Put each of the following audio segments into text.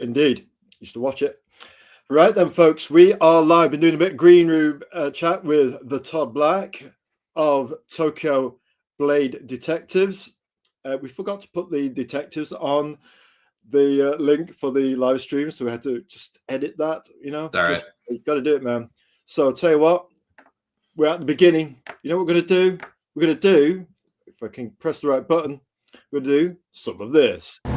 Indeed. Used to watch it. Right then, folks, we are live. Been doing a bit of green room chat with the Todd Black of Tokyo Blade Detectives. We forgot to put the detectives on the link for the live stream, so we had to just edit that. You know, all right. You got to do it, man. So I'll tell you what, we're at the beginning. You know what we're going to do? We're going to do, if I can press the right button, we're going to do some of this. Yeah.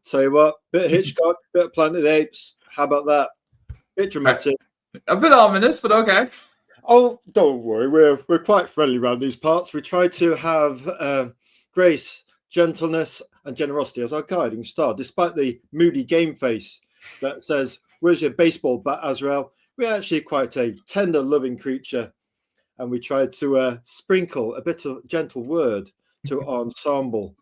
Tell you what, bit of Hitchcock, bit of Planet Apes. How about that? Bit dramatic. A bit ominous, but okay. Oh, don't worry. We're quite friendly around these parts. We try to have grace, gentleness, and generosity as our guiding star, despite the moody game face that says, "Where's your baseball bat, Azrael?" We're actually quite a tender, loving creature, and we try to sprinkle a bit of gentle word to our ensemble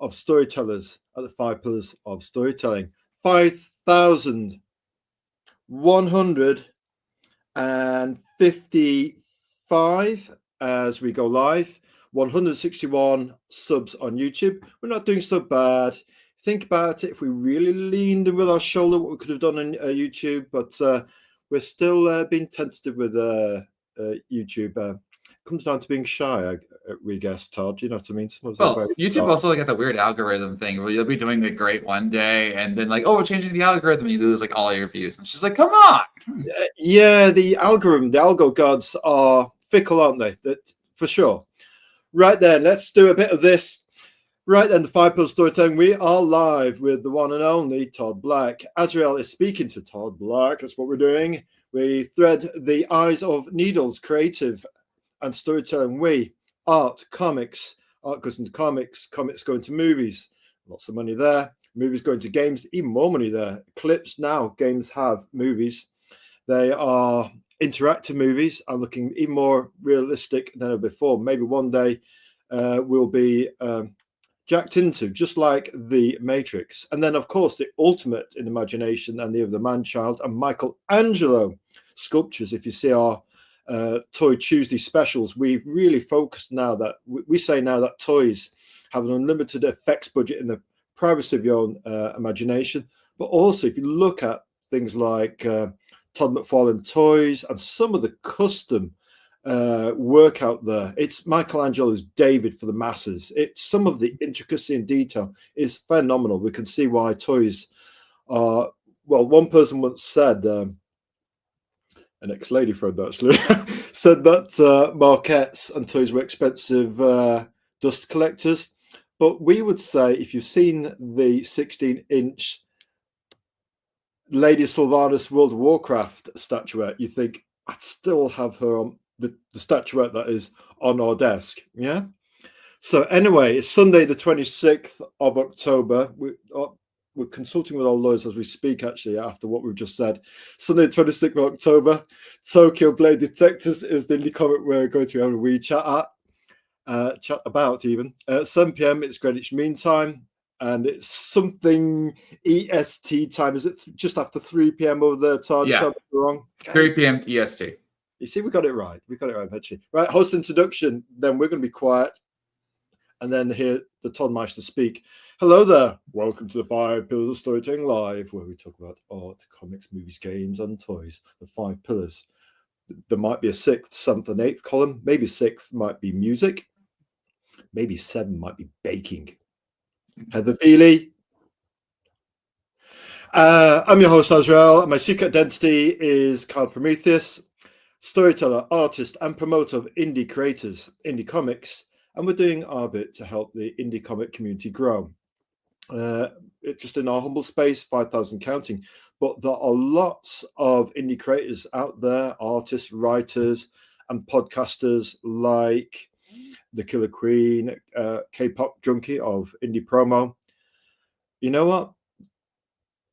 of storytellers at the 5 pillars of storytelling. 5,155 as we go live. 161 subs on YouTube. We're not doing so bad. Think about it. If we really leaned in with our shoulder, what we could have done on YouTube, but we're still being tentative with YouTube. Comes down to being shy, we guess, Todd. You know what I mean? Well, YouTube also got the weird algorithm thing where you'll be doing it great one day, and then like, oh, we're changing the algorithm, and you lose like all your views. And she's like, come on. Yeah, the algorithm, the algo gods are fickle, aren't they? That for sure. Right then, let's do a bit of this. Right then, the 5 Pillars Storytelling. We are live with the one and only Todd Black. Azrael is speaking to Todd Black. That's what we're doing. We thread the eyes of needles, creative and storytelling. We art, comics. Art goes into comics. Comics go into movies. Lots of money there. Movies go into games. Even more money there. Clips now. Games have movies. They are interactive movies and looking even more realistic than ever before. Maybe one day we'll be jacked into, just like the Matrix. And then, of course, the ultimate in imagination and the man-child and Michelangelo sculptures. If you see our Toy Tuesday specials, we've really focused now that we say now that toys have an unlimited effects budget in the privacy of your own imagination. But also, if you look at things like Todd McFarlane toys and some of the custom work out there, it's Michelangelo's David for the masses. It's some of the intricacy and detail is phenomenal. We can see why toys are, well, one person once said, an ex-lady friend actually, said that marquettes and toys were expensive dust collectors. But we would say, if you've seen the 16-inch Lady Sylvanas World of Warcraft statuette, you think, I'd still have her on the statuette that is on our desk. Yeah. So anyway, it's Sunday, the 26th of October. We're consulting with our lawyers as we speak, actually, after what we've just said. Sunday, the 26th of October, Tokyo Blade Detectives is the indie comic we're going to have a wee chat about even. 7 p.m. it's Greenwich Mean Time, and it's something EST time. Is it just after 3 p.m. over there, Todd? Yeah. Tell me if I'm wrong. 3 p.m. EST. You see, we got it right. We got it right, actually. Right, host introduction. Then we're going to be quiet, and then hear the Todd Meister speak. Hello there. Welcome to the 5 Pillars of Storytelling Live, where we talk about art, comics, movies, games, and toys. The 5 pillars. There might be a 6th, 7th, and 8th column. Maybe 6th might be music. Maybe 7 might be baking. Heather Feely. I'm your host, Azrael, and my secret identity is Carl Prometheus, storyteller, artist, and promoter of indie creators, indie comics, and we're doing our bit to help the indie comic community grow. Just in our humble space, 5,000 counting, but there are lots of indie creators out there, artists, writers, and podcasters like the Killer Queen, K-pop junkie of indie promo. You know what?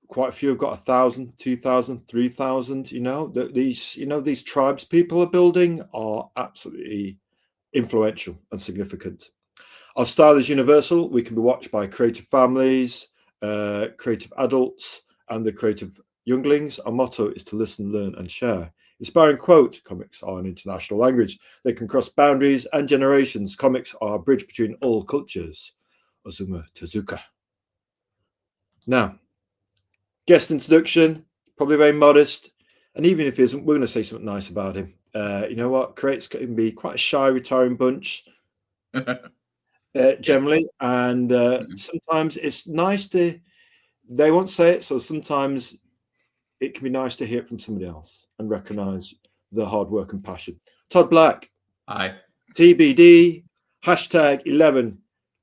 Quite a few have got 1,000, 2,000, 3,000. These tribes people are building are absolutely influential and significant. Our style is universal. We can be watched by creative families, creative adults, and the creative younglings. Our motto is to listen, learn, and share. Inspiring quote, comics are an international language. They can cross boundaries and generations. Comics are a bridge between all cultures. Ozuma Tezuka. Now, guest introduction, probably very modest. And even if he isn't, we're going to say something nice about him. You know what? Creates can be quite a shy, retiring bunch. Generally, and sometimes it's nice to, they won't say it, so sometimes it can be nice to hear it from somebody else and recognize the hard work and passion. Todd Black. Hi. TBD, hashtag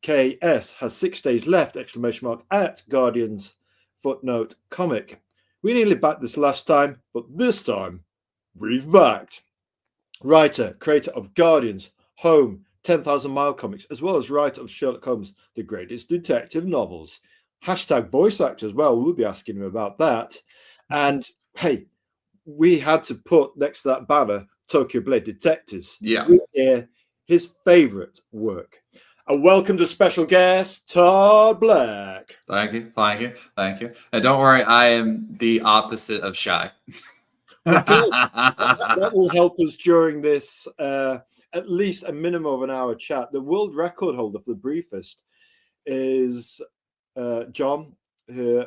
11KS has 6 days left, ! At Guardians, footnote comic. We nearly backed this last time, but this time we've backed. Writer, creator of Guardians, Home, 10,000 Mile comics, as well as writer of Sherlock Holmes, the greatest detective novels. Hashtag voice actor as well. We'll be asking him about that. And hey, we had to put next to that banner Tokyo Blade Detectives. Yeah. We hear his favorite work. And welcome to special guest Todd Black. Thank you. And don't worry, I am the opposite of shy. Well, good. That will help us during this at least a minimum of an hour chat. The world record holder for the briefest is John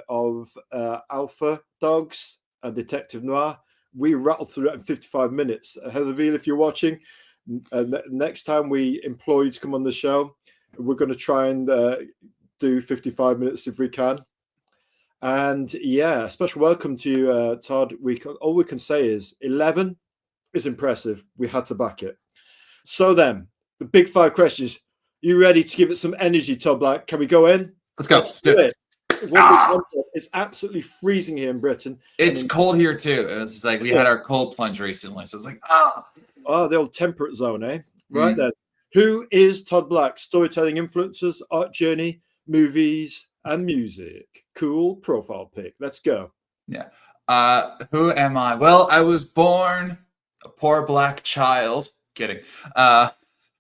of Alpha Dogs and Detective Noir. We rattled through that in 55 minutes. Heatherville, if you're watching, next time we employ you to come on the show, we're going to try and do 55 minutes if we can. And yeah, special welcome to you, Todd. All we can say is 11 is impressive. We had to back it. So then, the big 5 questions. You ready to give it some energy, Todd Black? Can we go in? Let's go. Let's do it. It's absolutely freezing here in Britain. It's cold here too. It's like we had our cold plunge recently, so it's like the old temperate zone, eh? Right then. Who is Todd Black? Storytelling influencers, art journey, movies, and music. Cool profile pic. Let's go. Yeah. Who am I? Well, I was born a poor black child. Kidding.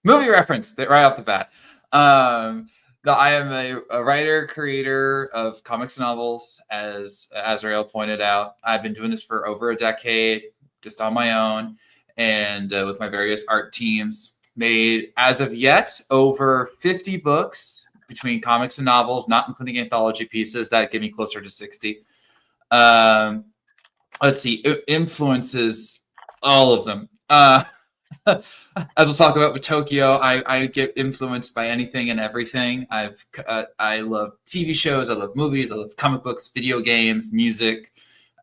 Movie reference right off the bat. I am a writer, creator of comics and novels, as Azrael pointed out. I've been doing this for over a decade, just on my own, and with my various art teams. Made, as of yet, over 50 books between comics and novels, not including anthology pieces. That give me closer to 60. Let's see, influences, all of them. As we'll talk about with Tokyo, I get influenced by anything and everything. I love TV shows, I love movies, I love comic books, video games, music.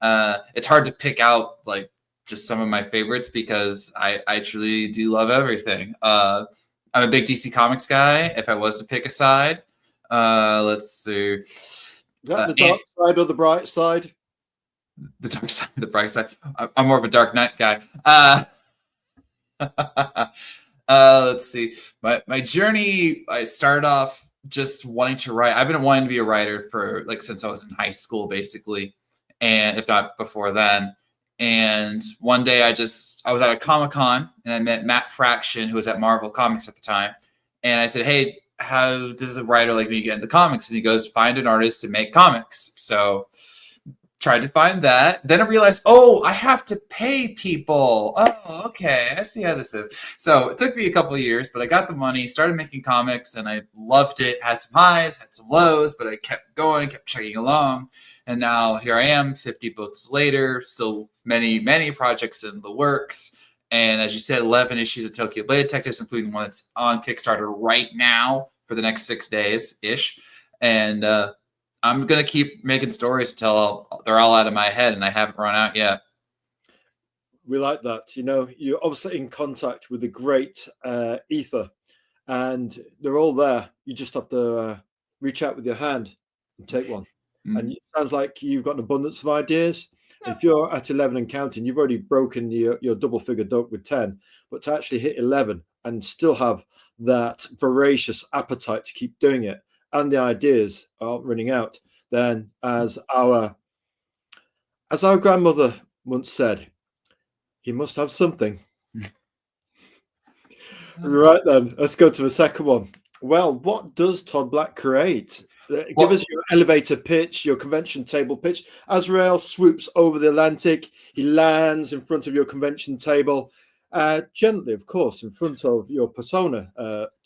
It's hard to pick out like just some of my favorites because I truly do love everything. I'm a big DC Comics guy. If I was to pick a side, let's see. Is that the dark side or the bright side? The dark side, the bright side. I'm more of a Dark Knight guy. Let's see. My journey, I started off just wanting to write. I've been wanting to be a writer for since I was in high school, basically, and if not before then. And one day I was at a Comic-Con and I met Matt Fraction, who was at Marvel Comics at the time. And I said, hey, how does a writer like me get into comics? And he goes, find an artist to make comics. So tried to find that. Then I realized, I have to pay people. Oh, okay. I see how this is. So it took me a couple of years, but I got the money, started making comics, and I loved it. Had some highs, had some lows, but I kept going, kept chugging along. And now here I am, 50 books later, still many, many projects in the works. And as you said, 11 issues of Tokyo Blade Detectives, including one that's on Kickstarter right now for the next 6 days-ish. And I'm going to keep making stories until they're all out of my head, and I haven't run out yet. We like that. You're obviously in contact with the great ether, and they're all there. You just have to reach out with your hand and take one. And it sounds like you've got an abundance of ideas. If you're at 11 and counting, you've already broken your double figure dunk with 10. But to actually hit 11, and still have that voracious appetite to keep doing it, and the ideas aren't running out, then as our grandmother once said, he must have something. Right then, let's go to the second one. Well, what does Todd Black create? Give us your elevator pitch, your convention table pitch. Azrael swoops over the Atlantic. He lands in front of your convention table, gently, of course, in front of your persona,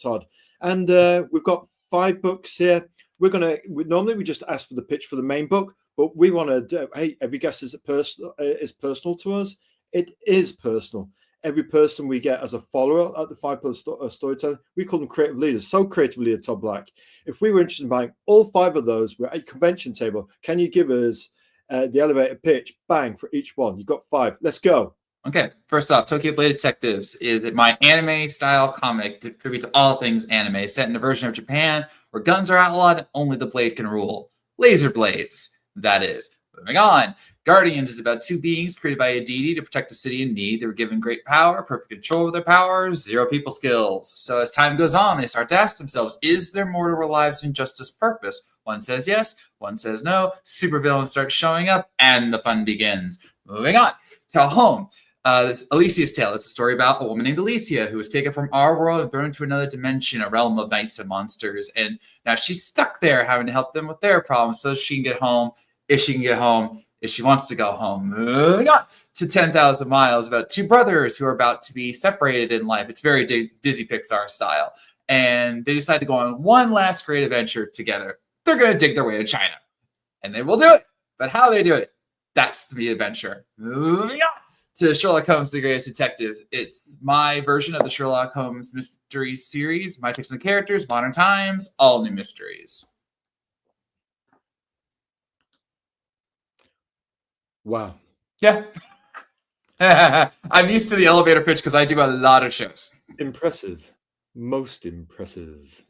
Todd. And we've got 5 books here. Normally we just ask for the pitch for the main book, but we want to. Hey, every guest is personal to us. It is personal. Every person we get as a follower at the 5 Pillars Storytelling, we call them creative leaders. So creative leader, Todd Black. If we were interested in buying all 5 of those, we're at a convention table. Can you give us the elevator pitch? Bang, for each one. You've got 5. Let's go. Okay, first off, Tokyo Blade Detectives is my anime-style comic to tribute to all things anime, set in a version of Japan where guns are outlawed and only the blade can rule. Laser blades, that is. Moving on. Guardians is about 2 beings created by a deity to protect a city in need. They were given great power, perfect control of their powers, 0 people skills. So as time goes on, they start to ask themselves, is there more to our lives than just this purpose? One says yes, one says no. Supervillains start showing up, and the fun begins. Moving on. Tell Home. This Alicia's Tale. It's a story about a woman named Alicia who was taken from our world and thrown into another dimension, a realm of knights and monsters. And now she's stuck there having to help them with their problems so she can get home, if she can get home, if she wants to go home. Moving on to 10,000 Miles, about 2 brothers who are about to be separated in life. It's very Disney Pixar style. And they decide to go on one last great adventure together. They're going to dig their way to China. And they will do it. But how they do it, that's the adventure. Moving on to Sherlock Holmes, The Greatest Detective. It's my version of the Sherlock Holmes mystery series. My takes on the characters, modern times, all new mysteries. Wow. Yeah. I'm used to the elevator pitch because I do a lot of shows. Impressive. Most impressive.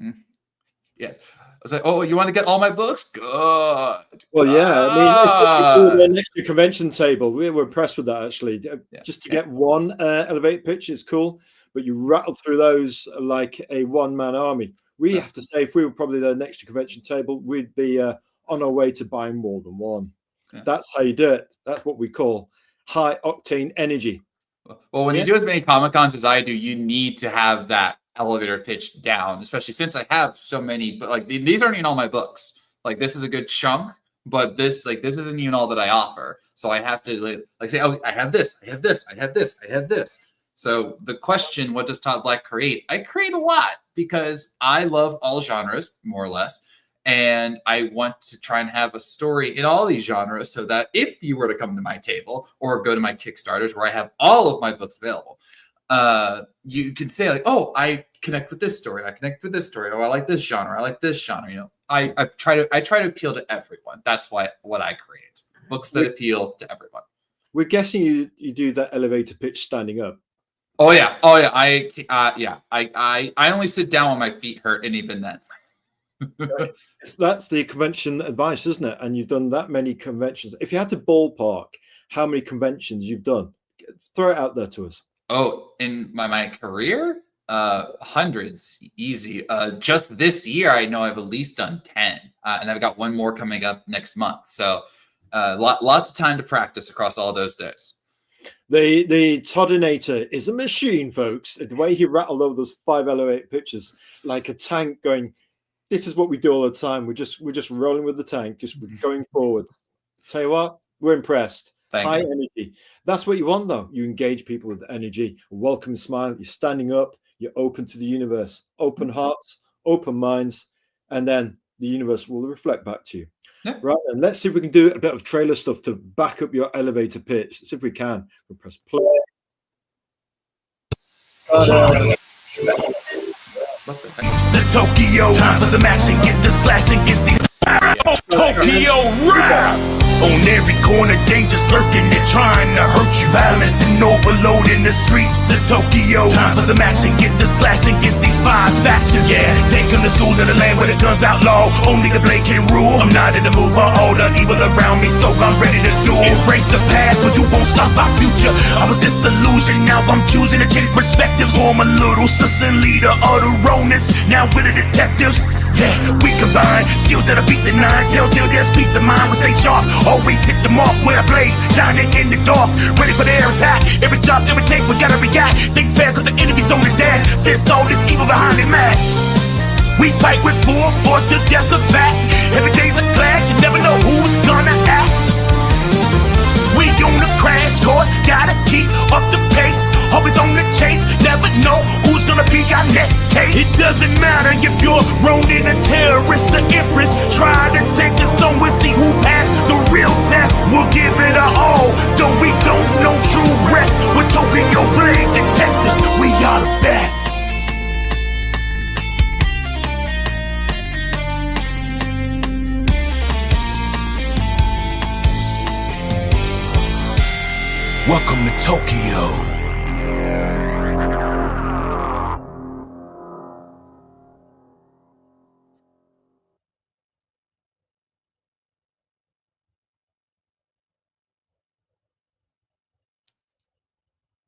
Yeah. I was like, oh, you want to get all my books? Good. Well, yeah. I mean, the next to convention table, we were impressed with that, actually. Just to get one elevator pitch is cool, but you rattle through those like a one-man army. We have to say, if we were probably the next to convention table, we'd be on our way to buying more than one. Yeah. That's how you do it. That's what we call high-octane energy. Well, when you do as many Comic-Cons as I do, you need to have that elevator pitch down, especially since I have so many. But like these aren't even all my books. Like this is a good chunk, but this isn't even all that I offer. So I have to like say, oh, I have this, I have this, I have this, I have this. So the question, what does Todd Black create? I create a lot because I love all genres, more or less. And I want to try and have a story in all these genres so that if you were to come to my table or go to my Kickstarters where I have all of my books available, you can say like, oh, I connect with this story. I connect with this story. Oh, I like this genre. I like this genre. You know, I try to appeal to everyone. That's what I create. Books that appeal to everyone. We're guessing you do that elevator pitch standing up. Oh yeah. I only sit down when my feet hurt, and even then. That's the convention advice, isn't it? And you've done that many conventions. If you had to ballpark how many conventions you've done, throw it out there to us. Oh, in my career, hundreds, easy. Just this year, I know I've at least done 10, and I've got one more coming up next month. So, lots of time to practice across all those days. The Toddinator is a machine, folks. The way he rattled over those 5 elevator pitches, like a tank going. This is what we do all the time. We're just rolling with the tank, just going forward. Tell you what, we're impressed. High energy. That's what you want, though. You engage people with energy, a welcome smile. You're standing up. You're open to the universe. Open hearts, open minds, and then the universe will reflect back to you. Yeah. Right, and let's see if we can do a bit of trailer stuff to back up your elevator pitch. Let's see if we can. We'll press play. Tokyo, time for the matching. Get the slashing. It's the Tokyo rap. On every corner, dangers lurking and trying to hurt you. Violence and overload in the streets of Tokyo. Time for some action, get the slashing against these 5 factions. Yeah, take them to school in the land where the guns outlaw. Only the blade can rule. I'm not in the mood for all the evil around me, so I'm ready to do. Embrace the past, but you won't stop our future. I'm a disillusion, now I'm choosing to change perspectives. Form a little sister leader of the Ronins, now with the detectives. Yeah, we combine skills that'll beat the 9. Telltale there's peace of mind, we stay sharp. Always hit the mark with our blades, shining in the dark. Ready for their attack. Every job, every take, we gotta react. Think fair, cause the enemy's on the dash. Sense all this evil behind the mask. We fight with full force till death's a fact. Every day's a clash, you never know who's gonna act. We on the crash course, gotta keep up the pace. Always on the chase, never know who's gonna be our next case. It doesn't matter if you're Ronin, a terrorist, or empress. Try to take us on, we'll see who passed the real test. We'll give it our all, though we don't know true rest. We're Tokyo Blade detectives, we are the best. Welcome to Tokyo.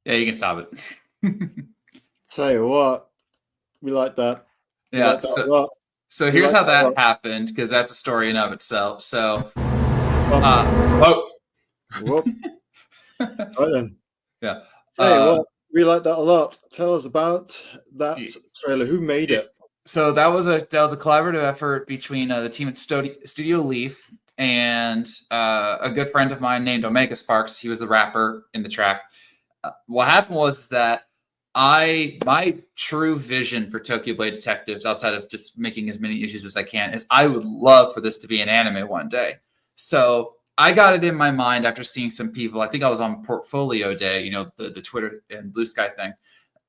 Yeah, you can stop it. Tell you what, we like that. We Yeah. like that a lot. So here's how that happened, because that's a story in of itself. So, Whoop. Right then. Yeah. Tell you what, we like that a lot. Tell us about that trailer. Who made it? So that was a collaborative effort between the team at Studio Leaf and a good friend of mine named Omega Sparks. He was the rapper in the track. What happened was that my true vision for Tokyo Blade Detectives, outside of just making as many issues as I can, is I would love for this to be an anime one day. So I got it in my mind after seeing some people. I think I was on Portfolio Day, you know, the Twitter and Blue Sky thing,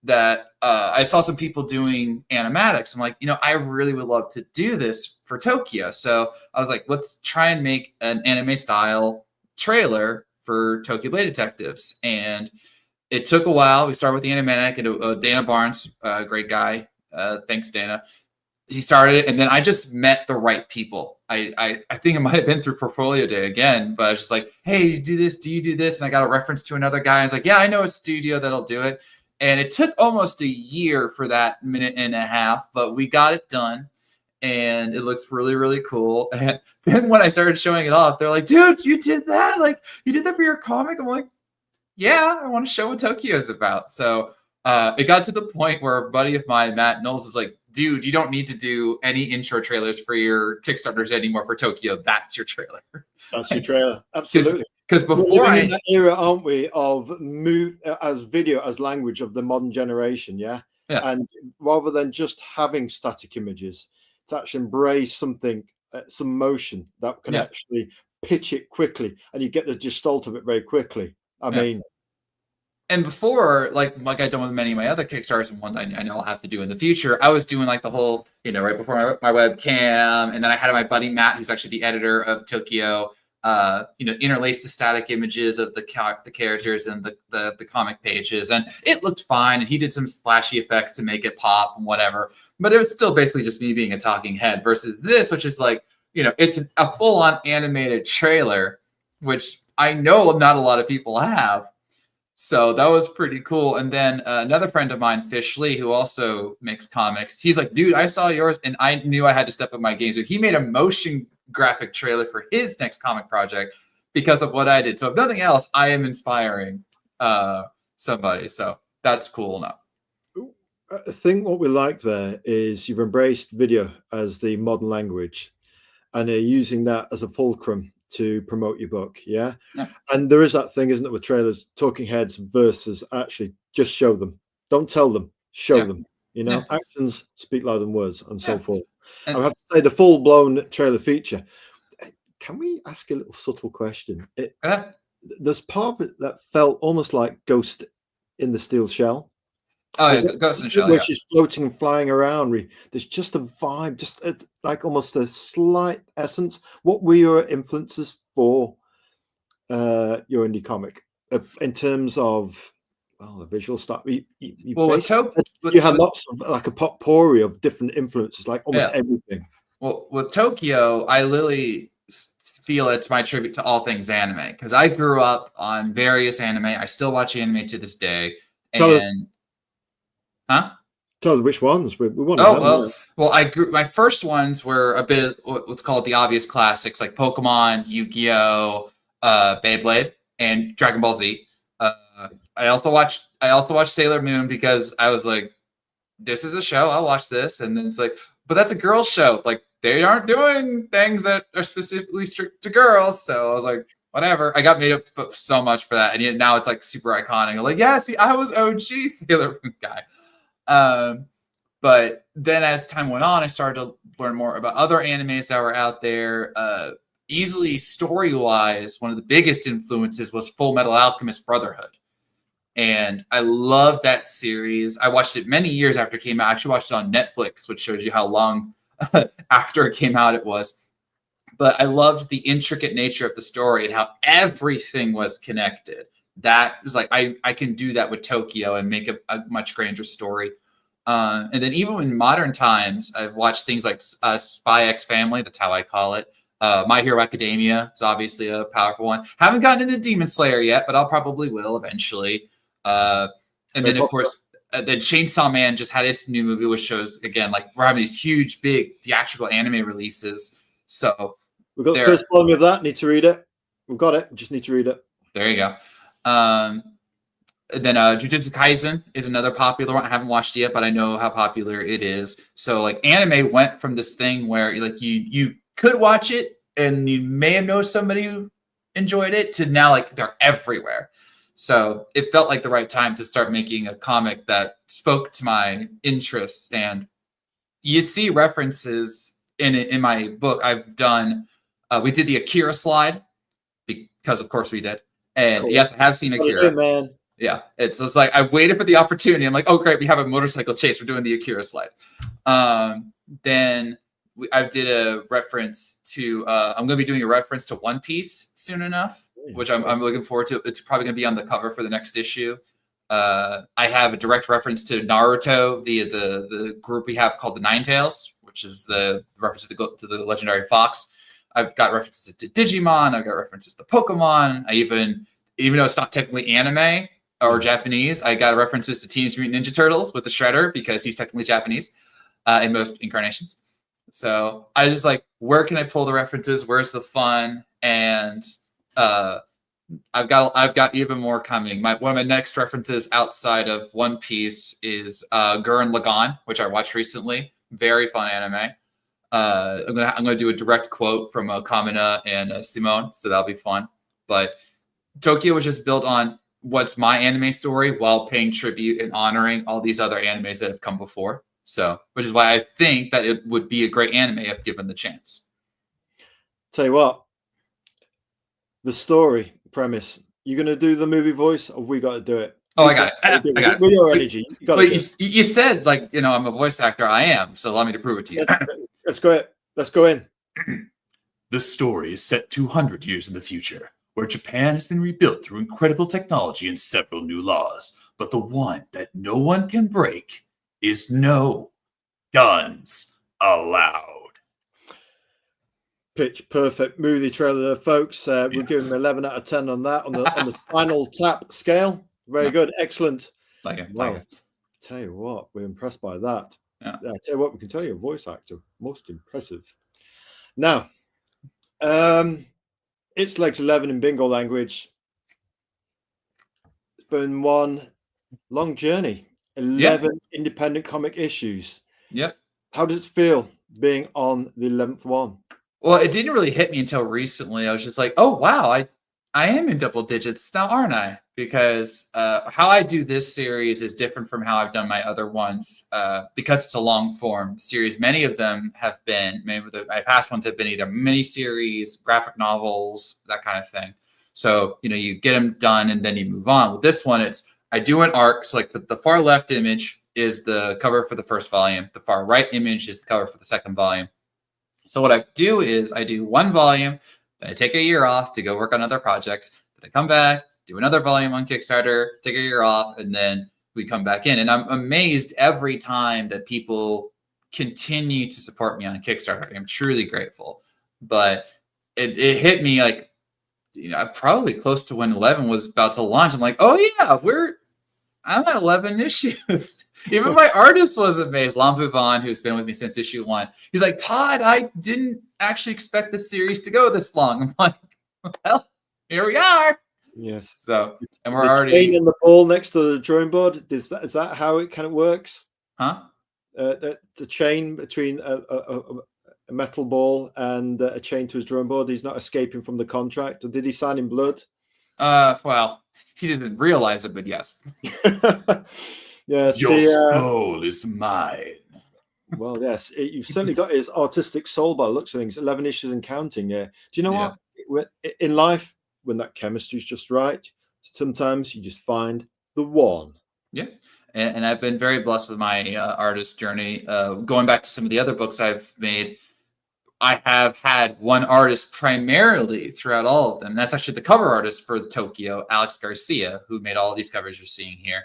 that I saw some people doing animatics. I'm like, you know, I really would love to do this for Tokyo. So I was like, let's try and make an anime style trailer for Tokyo Blade Detectives. And it took a while. We started with the animatic, and Dana Barnes, great guy. Thanks, Dana. He started it, and then I just met the right people. I think it might have been through Portfolio Day again, but I was just like, hey, you do this? Do you do this? And I got a reference to another guy. I was like, yeah, I know a studio that'll do it. And it took almost a year for that minute and a half, but we got it done. And it looks really, really cool. And then when I started showing it off, they're like, dude, you did that? Like, you did that for your comic? I'm like, yeah, I want to show what Tokyo is about. So it got to the point where a buddy of mine, Matt Knowles, is like, dude, you don't need to do any intro trailers for your Kickstarters anymore for Tokyo. That's your trailer. That's your trailer. Absolutely. Because before we're in that era, aren't we, of move as video as language of the modern generation, yeah? And rather than just having static images, to actually embrace something, some motion that can actually pitch it quickly, and you get the gestalt of it very quickly. I mean, and before, like I've done with many of my other Kickstarters, and one I know I'll have to do in the future, I was doing like the whole, you know, right before my webcam, and then I had my buddy Matt, who's actually the editor of Tokyo, you know, interlace the static images of the characters and the comic pages, and it looked fine. And he did some splashy effects to make it pop and whatever, but it was still basically just me being a talking head. Versus this, which is like, you know, it's a full-on animated trailer, which I know not a lot of people have. So that was pretty cool. And then another friend of mine, Fish Lee, who also makes comics, he's like, dude, I saw yours and I knew I had to step up my game. So he made a motion graphic trailer for his next comic project because of what I did. So if nothing else, I am inspiring somebody. So that's cool enough. I think what we like there is you've embraced video as the modern language, and you're using that as a fulcrum to promote your book. Yeah. And there is that thing, isn't it, with trailers, talking heads versus actually just show them. Don't tell them, show them. You know, actions speak louder than words, and so forth. And I have to say, the full-blown trailer feature, can we ask a little subtle question? There's part of it that felt almost like Ghost in the Steel Shell. Oh, yeah, Ghost in the Shell, where she's floating and flying around. There's just a vibe, just like almost a slight essence. What were your influences for your indie comic in terms of the visual stuff? Well, You had lots of like a potpourri of different influences, like almost everything. Well, with Tokyo, I literally feel it's my tribute to all things anime because I grew up on various anime. I still watch anime to this day. Tell us which ones we want to know. Well, my first ones were a bit what's called the obvious classics like Pokemon, Yu-Gi-Oh, Beyblade, and Dragon Ball Z. I also watched Sailor Moon because I was like, this is a show, I'll watch this. And then it's like, but that's a girls show. Like, they aren't doing things that are specifically strict to girls. So I was like, whatever. I got made up so much for that. And yet now it's like super iconic. I'm like, yeah, see, I was OG Sailor Moon guy. But then as time went on, I started to learn more about other animes that were out there. Easily story-wise, one of the biggest influences was Full Metal Alchemist Brotherhood. And I loved that series. I watched it many years after it came out. I actually watched it on Netflix, which shows you how long after it came out it was. But I loved the intricate nature of the story and how everything was connected. That was like, I can do that with Tokyo and make a much grander story. And then even in modern times, I've watched things like Spy X Family. That's how I call it. My Hero Academia is obviously a powerful one. Haven't gotten into Demon Slayer yet, but I'll probably will eventually. And then, of course, the Chainsaw Man just had its new movie, which shows, again, like we're having these huge, big theatrical anime releases. So we've got the first volume of that. Need to read it. We've got it. Just need to read it. There you go. Then Jujutsu Kaisen is another popular one. I haven't watched it yet, but I know how popular it is. So like anime went from this thing where like you could watch it and you may have known somebody who enjoyed it to now like they're everywhere. So it felt like the right time to start making a comic that spoke to my interests. And you see references in my book. I've done, we did the Akira slide because of course we did. And cool. Yes, I have seen Akira. Man. Yeah, it's just like I waited for the opportunity. I'm like, oh great, we have a motorcycle chase. We're doing the Akira slide. Then I did a reference to. I'm going to be doing a reference to One Piece soon enough, which I'm looking forward to. It's probably going to be on the cover for the next issue. I have a direct reference to Naruto via the group we have called the Nine Tails, which is the reference to the legendary fox. I've got references to Digimon. I've got references to Pokemon. I even though it's not technically anime or Japanese, I got references to Teenage Mutant Ninja Turtles with the Shredder because he's technically Japanese in most incarnations. So I just like, where can I pull the references? Where's the fun? And I've got even more coming. One of my next references outside of One Piece is Gurren Lagann, which I watched recently. Very fun anime. I'm gonna do a direct quote from Kamina and Simone, so that'll be fun. But Tokyo was just built on what's my anime story while paying tribute and honoring all these other animes that have come before. So, which is why I think that it would be a great anime if given the chance. Tell you what, the story premise, you're going to do the movie voice, or we got to do it? Oh, I got it. With your energy. You said, like, you know, I'm a voice actor. I am. So allow me to prove it to you. Let's go in. The story is set 200 years in the future, where Japan has been rebuilt through incredible technology and several new laws. But the one that no one can break is no guns allowed. Pitch perfect movie trailer, folks. We're giving them 11 out of 10 on that, on the Spinal Tap scale. Very good. Excellent. Wow. Tell you what, we're impressed by that. Yeah. Tell you what, we can tell you a voice actor. Most impressive. Now, it's Legs 11 in bingo language. It's been one long journey. 11 independent comic issues. Yep. How does it feel being on the 11th one? Well, it didn't really hit me until recently. I was just like, oh, wow, I am in double digits now, aren't I? Because how I do this series is different from how I've done my other ones because it's a long form series. Many of them have been, my past ones have been either miniseries, graphic novels, that kind of thing. So, you know, you get them done and then you move on. With this one, I do an arc. So like the far left image is the cover for the first volume. The far right image is the cover for the second volume. So what I do is I do one volume, then I take a year off to go work on other projects. Then I come back, do another volume on Kickstarter, take a year off, and then we come back in. And I'm amazed every time that people continue to support me on Kickstarter. I'm truly grateful. But it hit me like, probably close to when 11 was about to launch. I'm like, oh yeah, I'm at 11 issues. Even my artist was amazed. Lampu Vaughn, who's been with me since issue 1. He's like, Todd, I didn't actually expect this series to go this long. I'm like, well, here we are. Yes. So, and we're the already chain in the ball next to the drawing board. Is that how it kind of works? Huh? The chain between a metal ball and a chain to his drawing board. He's not escaping from the contract. Or did he sign in blood? Well, he didn't realize it, but yes. Yeah. Your soul is mine. Well, yes, you've certainly got his artistic soul by the looks of things. 11 issues and counting. Yeah. Do you know what? In life, when that chemistry is just right, sometimes you just find the one. Yeah. And I've been very blessed with my artist journey. Going back to some of the other books I've made, I have had one artist primarily throughout all of them. And that's actually the cover artist for Tokyo, Alex Garcia, who made all these covers you're seeing here.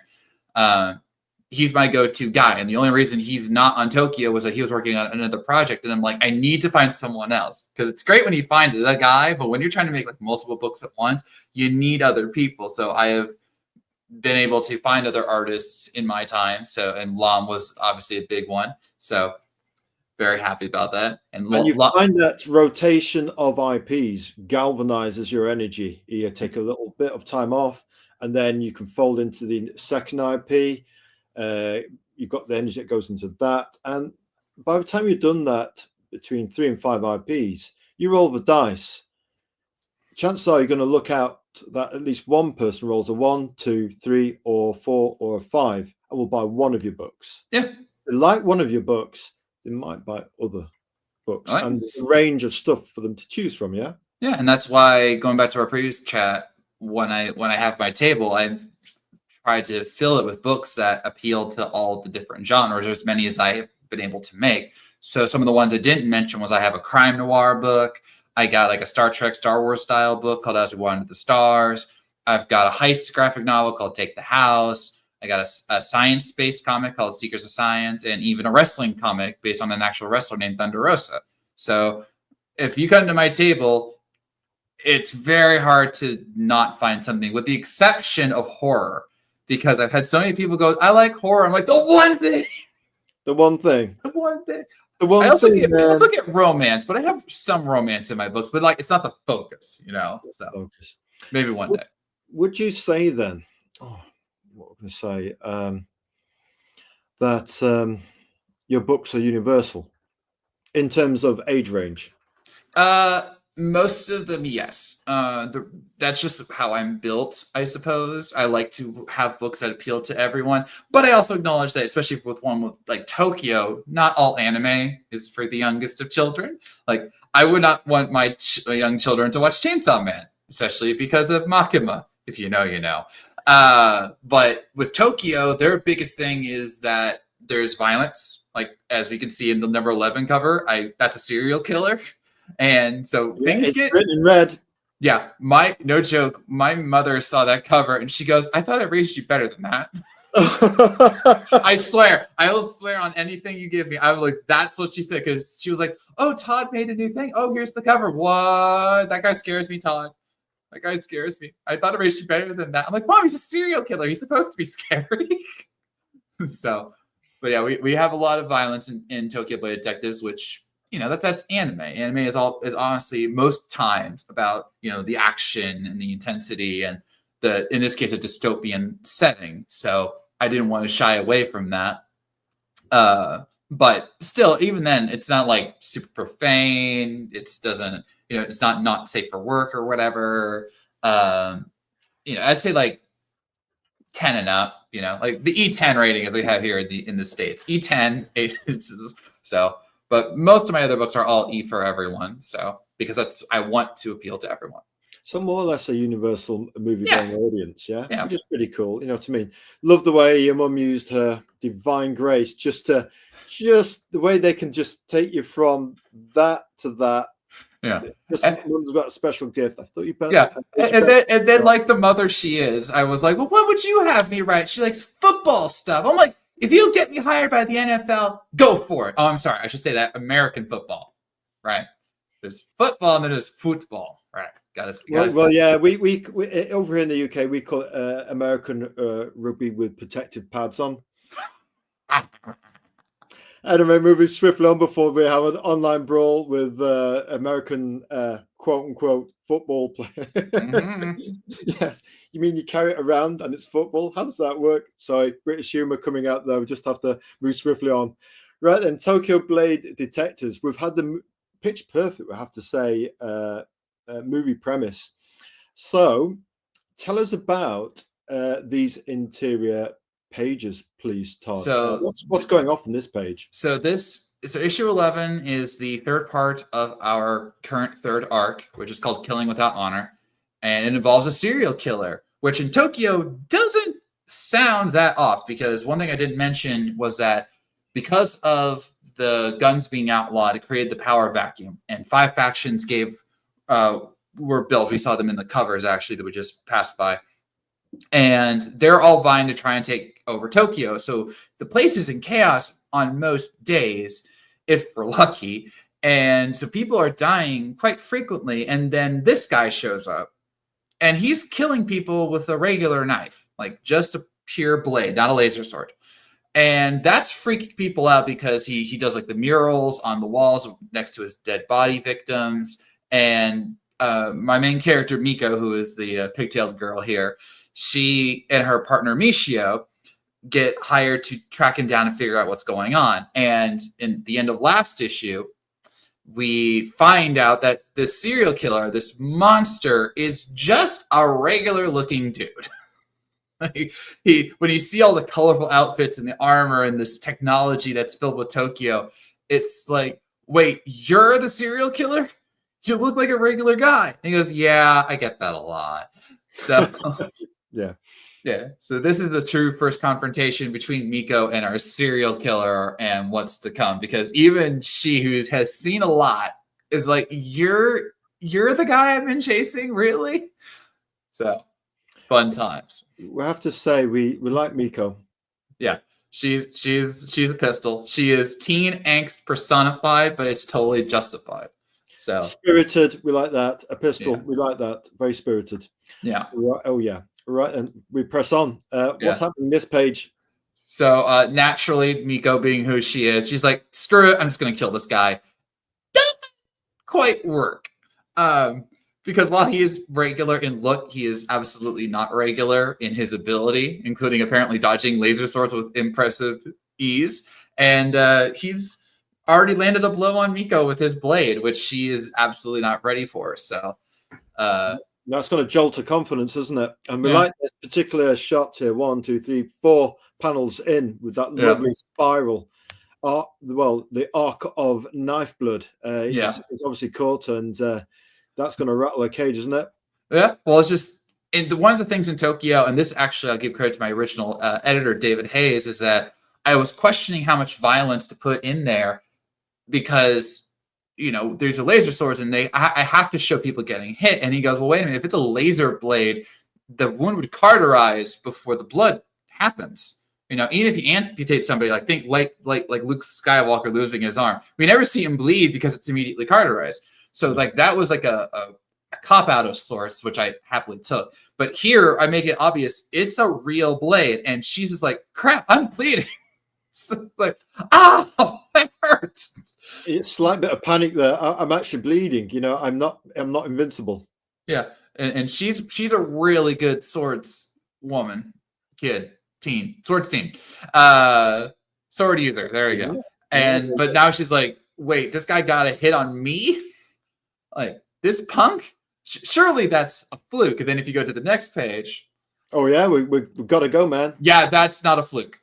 He's my go-to guy. And the only reason he's not on Tokyo was that he was working on another project. And I'm like, I need to find someone else. Because it's great when you find the guy, but when you're trying to make like multiple books at once, you need other people. So I have been able to find other artists in my time. So, and Lam was obviously a big one. So very happy about that. And you find that rotation of IPs galvanizes your energy. You take a little bit of time off, and then you can fold into the second IP. You've got the energy that goes into that. And by the time you've done that, between 3 and 5 IPs, you roll the dice. Chances are you're going to look out that at least one person rolls a 1, 2, 3, or 4, or a 5, and will buy one of your books. Yeah. They like one of your books, they might buy other books. Right. And there's a range of stuff for them to choose from, yeah? Yeah, and that's why, going back to our previous chat, when I have my table, I try to fill it with books that appeal to all the different genres, or as many as I've been able to make. So some of the ones I didn't mention was I have a crime noir book. I got like a Star Trek, Star Wars style book called As We Go Under the Stars. I've got a heist graphic novel called Take the House. I got a science-based comic called Seekers of Science, and even a wrestling comic based on an actual wrestler named Thunder Rosa. So if you come to my table, it's very hard to not find something, with the exception of horror, because I've had so many people go, I like horror. I'm like, the one thing. The one thing. The one thing. The one I also thing, get romance, but I have some romance in my books, but like it's not the focus, So focus. Maybe one day. Would you say then? Oh, what was I going to say? That your books are universal in terms of age range. Most of them, yes. That's just how I'm built, I suppose. I like to have books that appeal to everyone, but I also acknowledge that, especially with one with like Tokyo, not all anime is for the youngest of children. Like, I would not want my young children to watch Chainsaw Man, especially because of Makima. If you know, you know. But with Tokyo, their biggest thing is that there's violence. Like, as we can see in the number 11 cover, that's a serial killer. And so things get written in red. Yeah, no joke. My mother saw that cover and she goes, I thought I raised you better than that. I swear. I will swear on anything you give me. I'm like, that's what she said, because she was like, oh, Todd made a new thing. Oh, here's the cover. What? That guy scares me, Todd. That guy scares me. I thought I raised you better than that. I'm like, Mom, he's a serial killer. He's supposed to be scary. So, but yeah, we have a lot of violence in Tokyo Blade Detectives, which, that's anime. Anime is honestly most times about, the action and the intensity and in this case, a dystopian setting. So I didn't want to shy away from that. But still, even then, it's not like super profane. It doesn't, it's not safe for work or whatever. I'd say like 10 and up, like the E10 rating as we have here in the States. E10, 8 inches. So, but most of my other books are all E for everyone. So, because I want to appeal to everyone. So more or less a universal movie-going audience, yeah? Yeah. Which is pretty cool, you know what I mean? Love the way your mum used her divine grace, just the way they can just take you from that to that Yeah. This And- one's got a special gift. I thought you better. Yeah, and then like the mother she is, I was like, well, what would you have me write? She likes football stuff. I'm like, if you get me hired by the NFL, go for it. Oh, I'm sorry, I should say that American football, right? There's football and then there's football, right? Well, yeah, we over here in the UK we call it American rugby with protective pads on. Anyway, moving swiftly on before we have an online brawl with American quote unquote football player. Yes, you mean you carry it around and it's football? How does that work? Sorry, British humour coming out there. We just have to move swiftly on. Right then, Tokyo Blade Detectives. We've had the pitch perfect, we have to say, movie premise. So, tell us about these interior pages, please, Todd. So what's going off in this page? So issue 11 is the third part of our current third arc, which is called Killing Without Honor, and it involves a serial killer, which in Tokyo doesn't sound that off, because one thing I didn't mention was that because of the guns being outlawed, it created the power vacuum, and 5 factions were built. We saw them in the covers actually that we just passed by. And they're all vying to try and take over Tokyo. So the place is in chaos on most days, if we're lucky. And so people are dying quite frequently. And then this guy shows up and he's killing people with a regular knife, like just a pure blade, not a laser sword. And that's freaking people out because he does like the murals on the walls next to his dead body victims. And my main character, Miko, who is the pigtailed girl here, she and her partner Michio get hired to track him down and figure out what's going on. And in the end of last issue, we find out that this serial killer, this monster, is just a regular looking dude. When you see all the colorful outfits and the armor and this technology that's filled with Tokyo, it's like, wait, you're the serial killer? You look like a regular guy. And he goes, yeah, I get that a lot. So yeah. So this is the true first confrontation between Miko and our serial killer and what's to come, because even she, who has seen a lot, is like, you're the guy I've been chasing, really? So fun times. We have to say we like Miko. Yeah. She's a pistol. She is teen angst personified, but it's totally justified. So spirited, we like that. A pistol, we like that. Very spirited. Yeah. Right, oh yeah. Right, and we press on. What's happening this page? So naturally, Miko, being who she is, she's like, screw it, I'm just gonna kill this guy. Doesn't quite work. Because while he is regular in look, he is absolutely not regular in his ability, including apparently dodging laser swords with impressive ease. And he's already landed a blow on Miko with his blade, which she is absolutely not ready for. So that's going to jolt her confidence, isn't it? And we like this particular shot here. 1, 2, 3, 4 panels in with that lovely spiral. The arc of knife blood. It's obviously caught, and that's going to rattle a cage, isn't it? Yeah. Well, it's just one of the things in Tokyo, and this actually I'll give credit to my original editor, David Hayes, is that I was questioning how much violence to put in there because, you know, there's a laser swords and I have to show people getting hit. And he goes, well, wait a minute, if it's a laser blade, the wound would cauterize before the blood happens. You know, even if you amputate somebody, like think like Luke Skywalker losing his arm, we never see him bleed because it's immediately cauterized. So like that was like a cop out of sorts, which I happily took. But here I make it obvious it's a real blade, and she's just like, crap, I'm bleeding. So like, it hurts. It's a slight bit of panic there. I'm actually bleeding. You know, I'm not invincible. Yeah, and she's a really good swords woman, swords teen, sword user. There you go. But now she's like, wait, this guy got a hit on me? Like this punk? Surely that's a fluke. And then if you go to the next page, oh yeah, we've got to go, man. Yeah, that's not a fluke.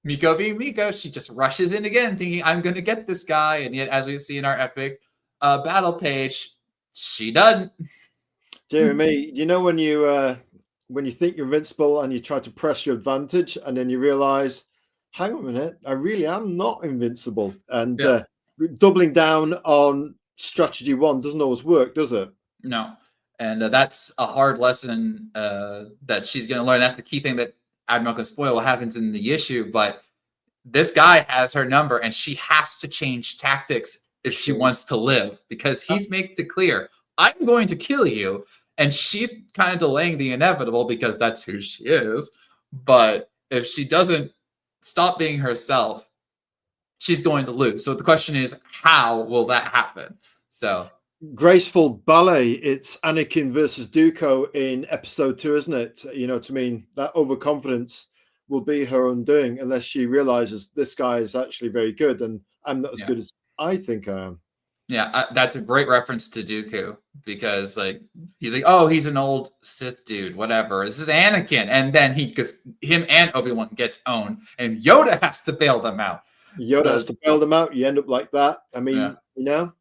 Miko being Miko, she just rushes in again, thinking I'm going to get this guy, and yet, as we see in our epic battle page, she doesn't. Dear me, you know when you think you're invincible and you try to press your advantage, and then you realize, hang on a minute, I really am not invincible, and doubling down on strategy one doesn't always work, does it? No. And that's a hard lesson that she's going to learn. That's the key thing that I'm not going to spoil what happens in the issue, but this guy has her number and she has to change tactics if she wants to live, because he makes it clear, I'm going to kill you. And she's kind of delaying the inevitable because that's who she is. But if she doesn't stop being herself, she's going to lose. So the question is, how will that happen? So graceful ballet. It's Anakin versus Dooku in episode 2, isn't it? You know what I mean? That overconfidence will be her undoing unless she realizes this guy is actually very good and I'm not as good as I think I am. Yeah, that's a great reference to Dooku, because like you think, oh, he's an old Sith dude, whatever. This is Anakin, and then him and Obi-Wan gets owned, and Yoda has to bail them out. Yoda has to bail them out. You end up like that. I mean, you know.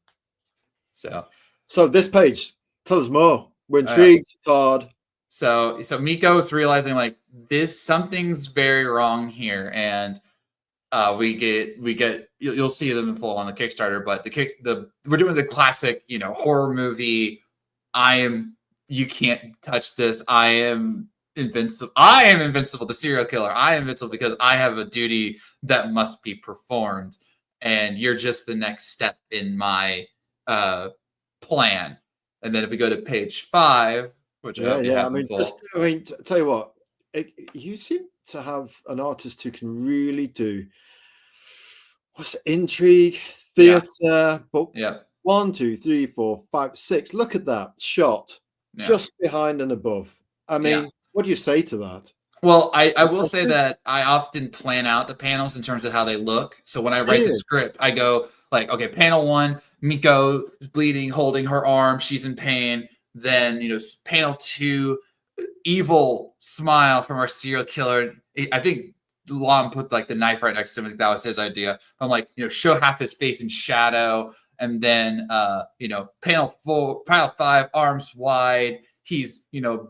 So this page, tell us more. We're intrigued, Todd. So Miko is realizing like something's very wrong here, and we get you'll see them in full on the Kickstarter, but we're doing the classic, horror movie. You can't touch this. I am invincible. The serial killer. I am invincible because I have a duty that must be performed, and you're just the next step in my plan. And then if we go to page 5, which tell you what, you seem to have an artist who can really do intrigue, theater, but 1, 2, 3, 4, 5, 6. Look at that shot, just behind and above. I mean, what do you say to that? Well, I will say that I often plan out the panels in terms of how they look. So when I write the script, I go like, okay, panel 1, Miko is bleeding, holding her arm, she's in pain. Then, panel 2, evil smile from our serial killer. I think Lon put like the knife right next to him. I think that was his idea. I'm like, show half his face in shadow. And then, panel 5, arms wide. He's,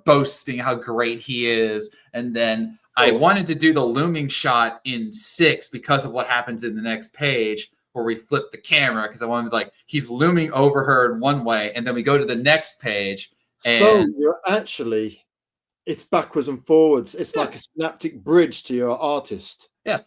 boasting how great he is. And then I wanted to do the looming shot in 6 because of what happens in the next page where we flip the camera, because I wanted like, he's looming over her in one way. And then we go to the next page. So you're actually, it's backwards and forwards. It's like a synaptic bridge to your artist. Yeah.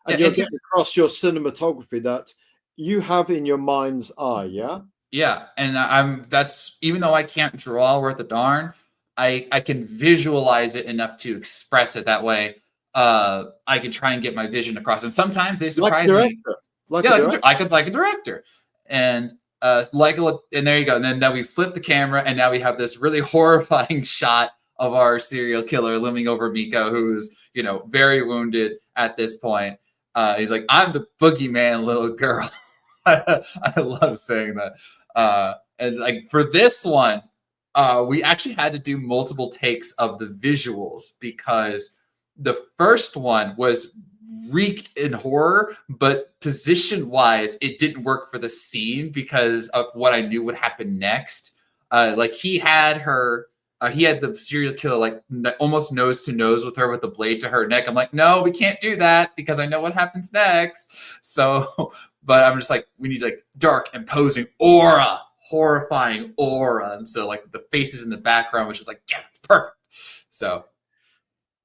And you're getting across your cinematography that you have in your mind's eye. Yeah. Yeah. And that's, even though I can't draw worth a darn, I can visualize it enough to express it that way. I can try and get my vision across. And sometimes they surprise me. Like a director. And and there you go. And then we flip the camera, and now we have this really horrifying shot of our serial killer looming over Miko, who is, very wounded at this point. He's like, I'm the boogeyman, little girl. I love saying that. And like for this one, we actually had to do multiple takes of the visuals, because the first one was reeked in horror, but position-wise, it didn't work for the scene because of what I knew would happen next. Like he had the serial killer like almost nose to nose with her with the blade to her neck. I'm like, no, we can't do that because I know what happens next. So, but I'm just like, we need like dark, imposing aura, horrifying aura. And so like the faces in the background, which is like, yes, it's perfect. So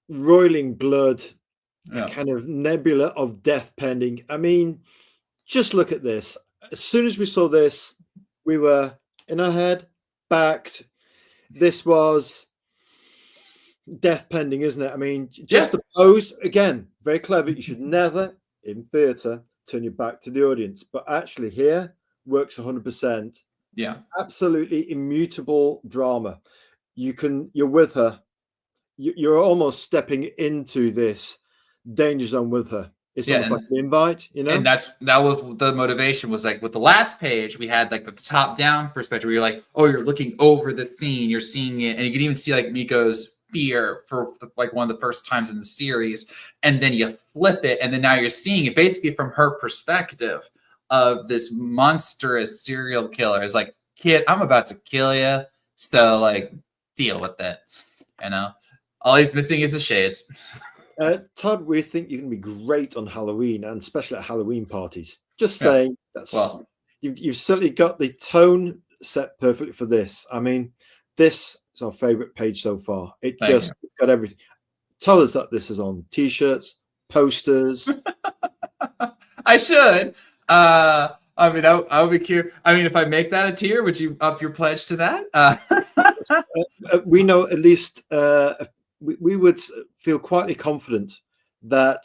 roiling blood. A kind of nebula of death pending. I mean, just look at this. As soon as we saw this, we were in our head, backed. This was death pending, isn't it? I mean, just the pose, again, very clever. You should never, in theatre, turn your back to the audience. But actually here, works 100%. Yeah. Absolutely immutable drama. You're with her. You're almost stepping into this danger zone with her. It's almost like an invite, And that was the motivation, was like with the last page, we had like the top down perspective where you're like, oh, you're looking over the scene, you're seeing it. And you can even see like Miko's fear for like one of the first times in the series. And then you flip it. And then now you're seeing it basically from her perspective of this monstrous serial killer. It's like, kid, I'm about to kill you. So like, deal with it. All he's missing is the shades. Todd, we think you can be great on Halloween, and especially at Halloween parties. Just saying, you've certainly got the tone set perfectly for this. I mean, this is our favorite page so far. It's got everything. Tell us that this is on t-shirts, posters. I should. I mean, I would be curious. I mean, if I make that a tier, would you up your pledge to that? We know at least we would feel quietly confident that,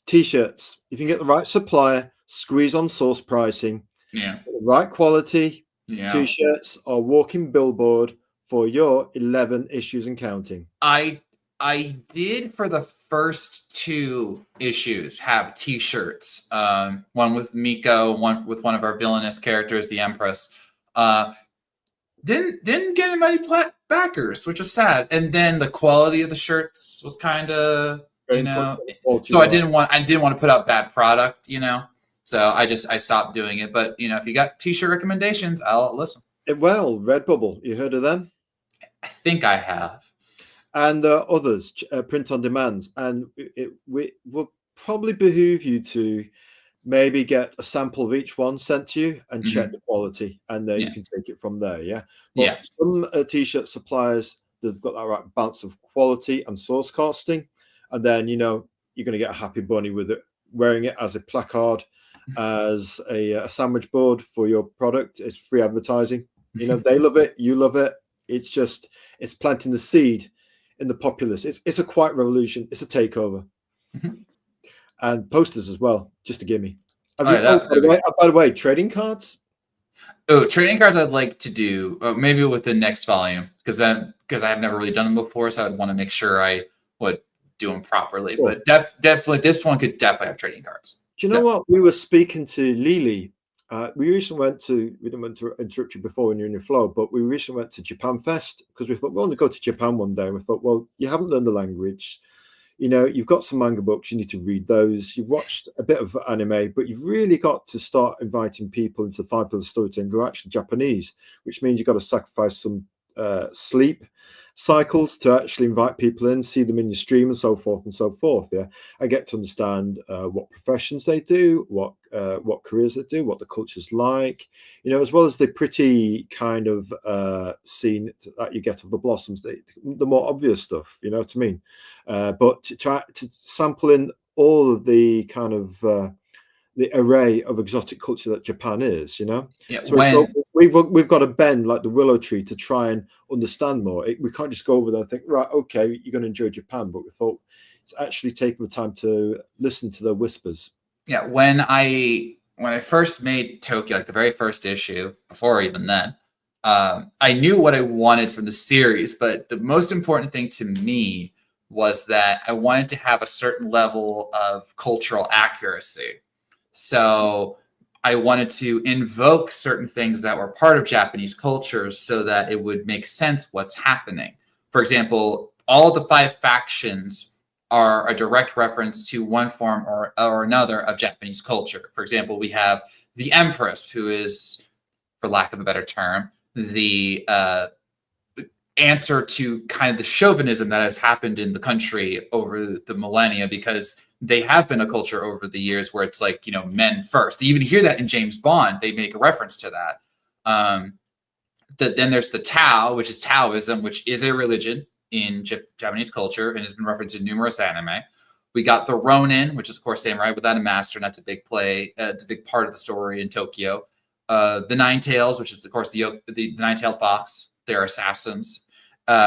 t-shirts, if you can get the right supplier, squeeze on source pricing, the right quality, t-shirts are walking billboard for your 11 issues and counting. I did for the first 2 issues have t-shirts. One with Miko, one with one of our villainous characters, the Empress. Didn't get many backers, which was sad. And then the quality of the shirts was kind of, so I didn't want to put out bad product, So I stopped doing it. But if you got t-shirt recommendations, I'll listen. Well, Redbubble, you heard of them? I think I have. And others, print on demand. And it will probably behoove you to maybe get a sample of each one sent to you and check the quality, and then you can take it from there. But some t-shirt suppliers, they've got that right balance of quality and source costing, and then you're going to get a happy bunny with it, wearing it as a placard, as a sandwich board for your product. It's free advertising. They love it, you love it. It's planting the seed in the populace. It's a quiet revolution. It's a takeover. And posters as well, just a gimme. By the way, trading cards. Oh, trading cards I'd like to do maybe with the next volume, because I've never really done them before, so I'd want to make sure I would do them properly. But definitely, this one could definitely have trading cards. Do you know what? We were speaking to Lily. We recently we didn't want to interrupt you before when you're in your flow, but we recently went to Japan Fest because we thought we want to go to Japan one day. And we thought, well, you haven't learned the language. You've got some manga books, you need to read those. You've watched a bit of anime, but you've really got to start inviting people into the 5 pillars storytelling who are actually Japanese, which means you've got to sacrifice some sleep cycles to actually invite people in, see them in your stream and so forth and so forth. I get to understand what professions they do, what careers they do, what the culture's like, as well as the pretty kind of scene that you get of the blossoms, the more obvious stuff, you know what I mean? But to sample in all of the kind of the array of exotic culture that Japan is, so we've got to bend like the willow tree to try and understand more. We can't just go over there and think, right, okay, you're going to enjoy Japan, but we thought it's actually taking the time to listen to their whispers. Yeah, when I first made Tokyo, like the very first issue, before even then, I knew what I wanted from the series, but the most important thing to me was that I wanted to have a certain level of cultural accuracy. So I wanted to invoke certain things that were part of Japanese culture so that it would make sense what's happening. For example, all the 5 factions are a direct reference to one form or another of Japanese culture. For example, we have the Empress, who is, for lack of a better term, the answer to kind of the chauvinism that has happened in the country over the millennia, because they have been a culture over the years where it's like, men first. You even hear that in James Bond. They make a reference to that. Then there's the Tao, which is Taoism, which is a religion in Japanese culture and has been referenced in numerous anime. We got the Ronin, which is, of course, samurai without a master, and that's a big play. It's a big part of the story in Tokyo. The Nine Tails, which is, of course, the nine-tailed fox. They're assassins,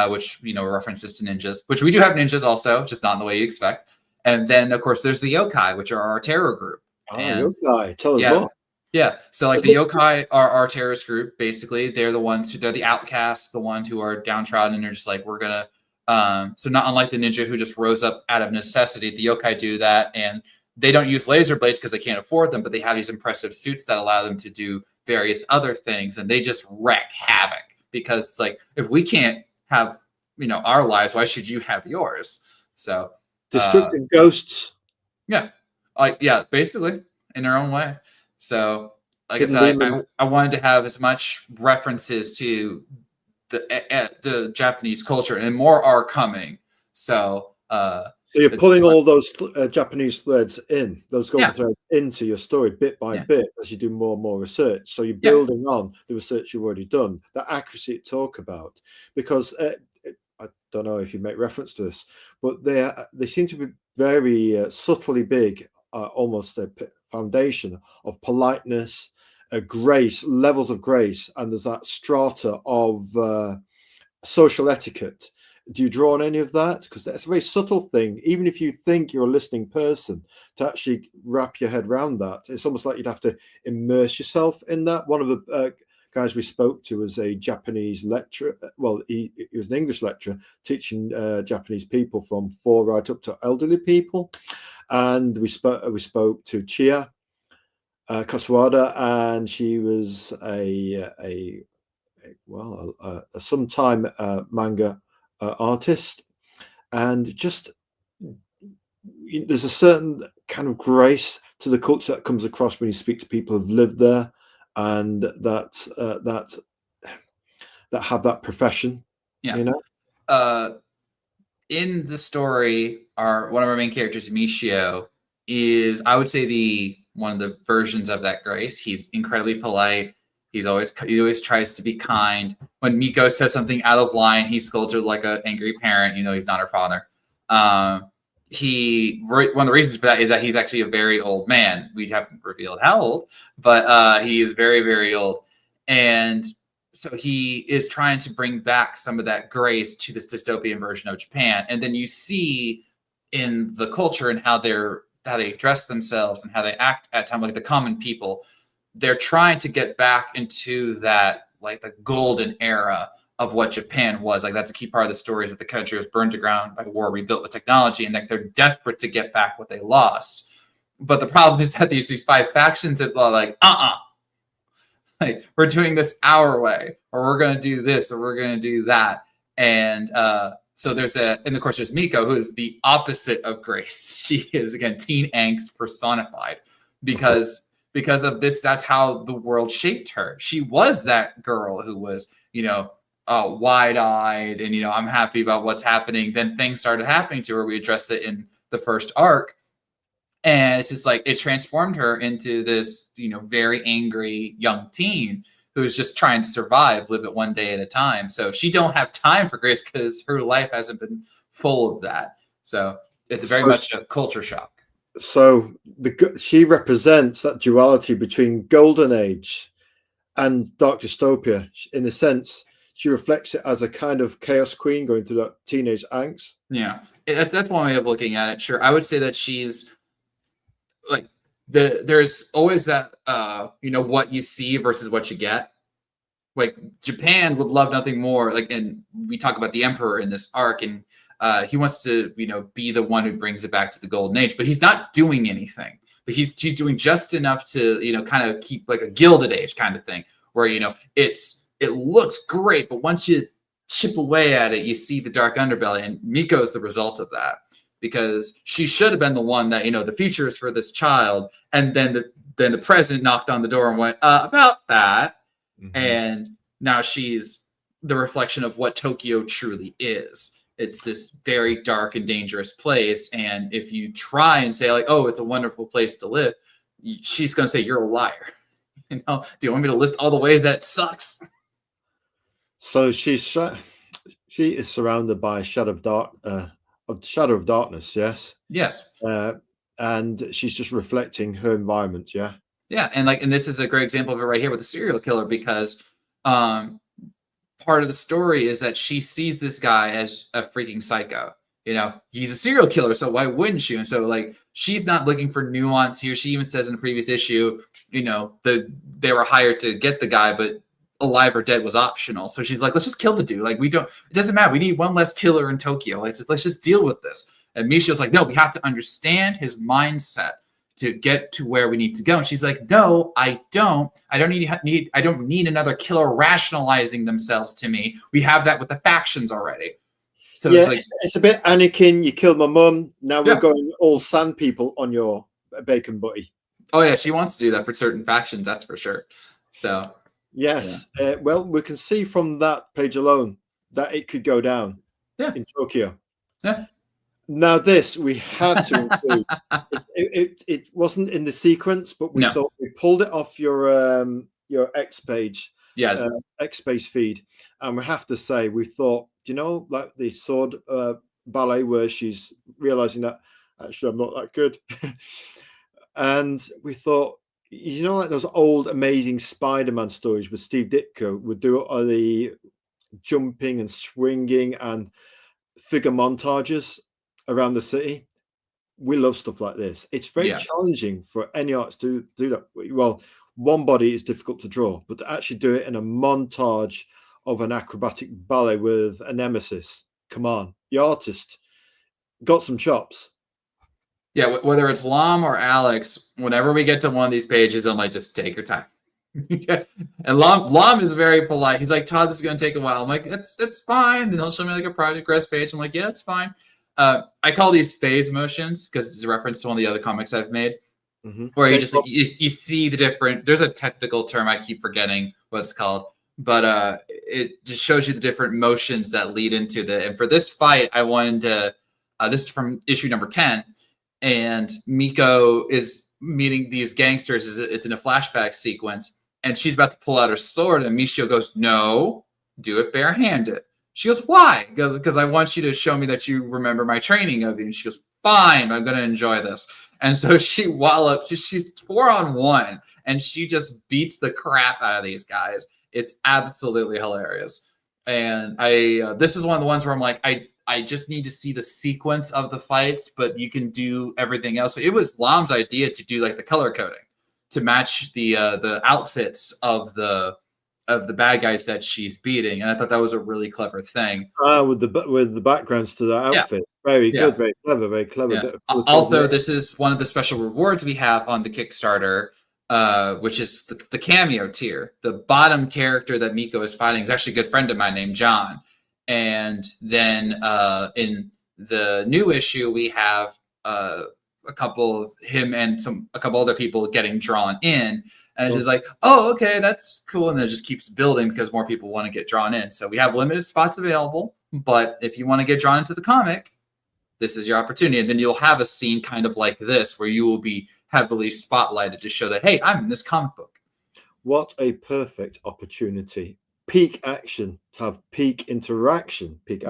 which, references to ninjas, which we do have ninjas also, just not in the way you expect. And then, of course, there's the yokai, which are our terror group. Yokai. Tell us more. Yeah. So, like, the yokai are our terrorist group, basically. They're the outcasts, the ones who are downtrodden, and they're just like, we're going to... so not unlike the ninja who just rose up out of necessity, the yokai do that. And they don't use laser blades because they can't afford them, but they have these impressive suits that allow them to do various other things. And they just wreak havoc because it's like, if we can't have, our lives, why should you have yours? So... destructive ghosts. Yeah, basically in their own way. So, like I said, I wanted to have as much references to the Japanese culture, and more are coming. So, So you're It's pulling fun. all those Japanese threads in, those golden Yeah. threads into your story bit by Yeah. bit as you do more and more research. So you're Yeah. building on the research you've already done, the accuracy you talk about. Because I don't know if you make reference to this, but they seem to be very subtly big, almost a foundation of politeness, grace, levels of grace, and there's that strata of social etiquette. Do you draw on any of that? Because that's a very subtle thing. Even if you think you're a listening person, to actually wrap your head around that, it's almost like you'd have to immerse yourself in that. One of the guys we spoke to was a Japanese lecturer. Well, he was an English lecturer teaching Japanese people from 4 right up to elderly people. And we spoke to Chia Kasuwada, and she was a sometime manga artist, and just there's a certain kind of grace to the culture that comes across when you speak to people who've lived there and that have that profession. Yeah. You know, In the story, one of our main characters, Michio, is, I would say, one of the versions of that grace. He's incredibly polite. He always tries to be kind. When Miko says something out of line, he scolds her like an angry parent. He's not her father. One of the reasons for that is that he's actually a very old man. We haven't revealed how old, but he is very, very old. And so he is trying to bring back some of that grace to this dystopian version of Japan. And then you see in the culture and how they dress themselves and how they act at times, like the common people, they're trying to get back into that, like the golden era of what Japan was. Like that's a key part of the story, is that the country was burned to ground by war, rebuilt with technology, and that they're desperate to get back what they lost. But the problem is that there's these 5 factions that are like, like we're doing this our way, or we're going to do this, or we're going to do that. And so and of course there's Miko, who is the opposite of grace. She is, again, teen angst personified, because of this, that's how the world shaped her. She was that girl who was, wide-eyed and, I'm happy about what's happening. Then things started happening to her. We addressed it in the first arc. And it's just like, it transformed her into this, very angry young teen who's just trying to survive, live it one day at a time. So she don't have time for grace because her life hasn't been full of that. So it's very much a culture shock. So she represents that duality between golden age and dark dystopia. In a sense, she reflects it as a kind of chaos queen going through that teenage angst. Yeah, that's one way of looking at it. Sure, I would say that she's like there's always that what you see versus what you get. Like Japan would love nothing more. Like, and we talk about the emperor in this arc, and he wants to be the one who brings it back to the golden age, but he's not doing anything. But he's doing just enough to kind of keep like a gilded age kind of thing, where it looks great, but once you chip away at it, you see the dark underbelly, and Miko is the result of that. Because she should have been the one that, the future is for this child. And then the president knocked on the door and went, about that. Mm-hmm. And now she's the reflection of what Tokyo truly is. It's this very dark and dangerous place. And if you try and say like, oh, it's a wonderful place to live, she's going to say, you're a liar. Do you want me to list all the ways that it sucks? So she is surrounded by a shadow of darkness, yes, and she's just reflecting her environment. Yeah, and this is a great example of it right here with the serial killer, because part of the story is that she sees this guy as a freaking psycho. He's a serial killer, so why wouldn't you? And so like she's not looking for nuance here. She even says in a previous issue, they were hired to get the guy, but alive or dead was optional. So she's like, let's just kill the dude. Like, it doesn't matter. We need one less killer in Tokyo. Let's just deal with this. And Michio's like, no, we have to understand his mindset to get to where we need to go. And she's like, no, I don't need another killer rationalizing themselves to me. We have that with the factions already. So yeah, it's a bit Anakin, you killed my mum. Now we're going all sand people on your bacon butty. Oh yeah, she wants to do that for certain factions, that's for sure. So yes, well, we can see from that page alone that it could go down in Tokyo. Yeah. Now this we had to include. It wasn't in the sequence, but we No. thought we pulled it off your X page, Yeah. X Space feed, and we have to say we thought, like the sword ballet where she's realizing that actually I'm not that good, and we thought, like those old amazing Spider-Man stories with Steve Ditko would do all the jumping and swinging and figure montages around the city. We love stuff like this. It's very challenging for any artist to do that. Well, one body is difficult to draw, but to actually do it in a montage of an acrobatic ballet with a nemesis, come on, the artist got some chops. Yeah, whether it's Lom or Alex, whenever we get to one of these pages, I'm like, just take your time. And Lom is very polite. He's like, Todd, this is going to take a while. I'm like, it's fine. And he'll show me like a progress page. I'm like, yeah, it's fine. I call these phase motions because it's a reference to one of the other comics I've made, where you just you see the different. There's a technical term I keep forgetting what it's called, but it just shows you the different motions that lead into the. And for this fight, I wanted to. This is from issue number 10. And Miko is meeting these gangsters. It's in a flashback sequence, and she's about to pull out her sword, and Michio goes, "No, do it barehanded." She goes, "Why?" He goes, "Because I want you to show me that you remember my training of you." And she goes, "Fine, I'm going to enjoy this." And so she wallops. She's 4-on-1, and she just beats the crap out of these guys. It's absolutely hilarious. And this is one of the ones where I'm like, I just need to see the sequence of the fights, but you can do everything else. So it was Lom's idea to do like the color coding to match the outfits of the bad guys that she's beating, and I thought that was a really clever thing. With the backgrounds to that outfit, very good, very clever, very clever. Yeah. Also, this is one of the special rewards we have on the Kickstarter, which is the cameo tier. The bottom character that Miko is fighting is actually a good friend of mine named John. And then in the new issue, we have a couple of him and a couple other people getting drawn in. And it's just like, oh, okay, that's cool. And then it just keeps building because more people want to get drawn in. So we have limited spots available. But if you want to get drawn into the comic, this is your opportunity. And then you'll have a scene kind of like this where you will be heavily spotlighted to show that, hey, I'm in this comic book. What a perfect opportunity. Peak action to have peak interaction, peak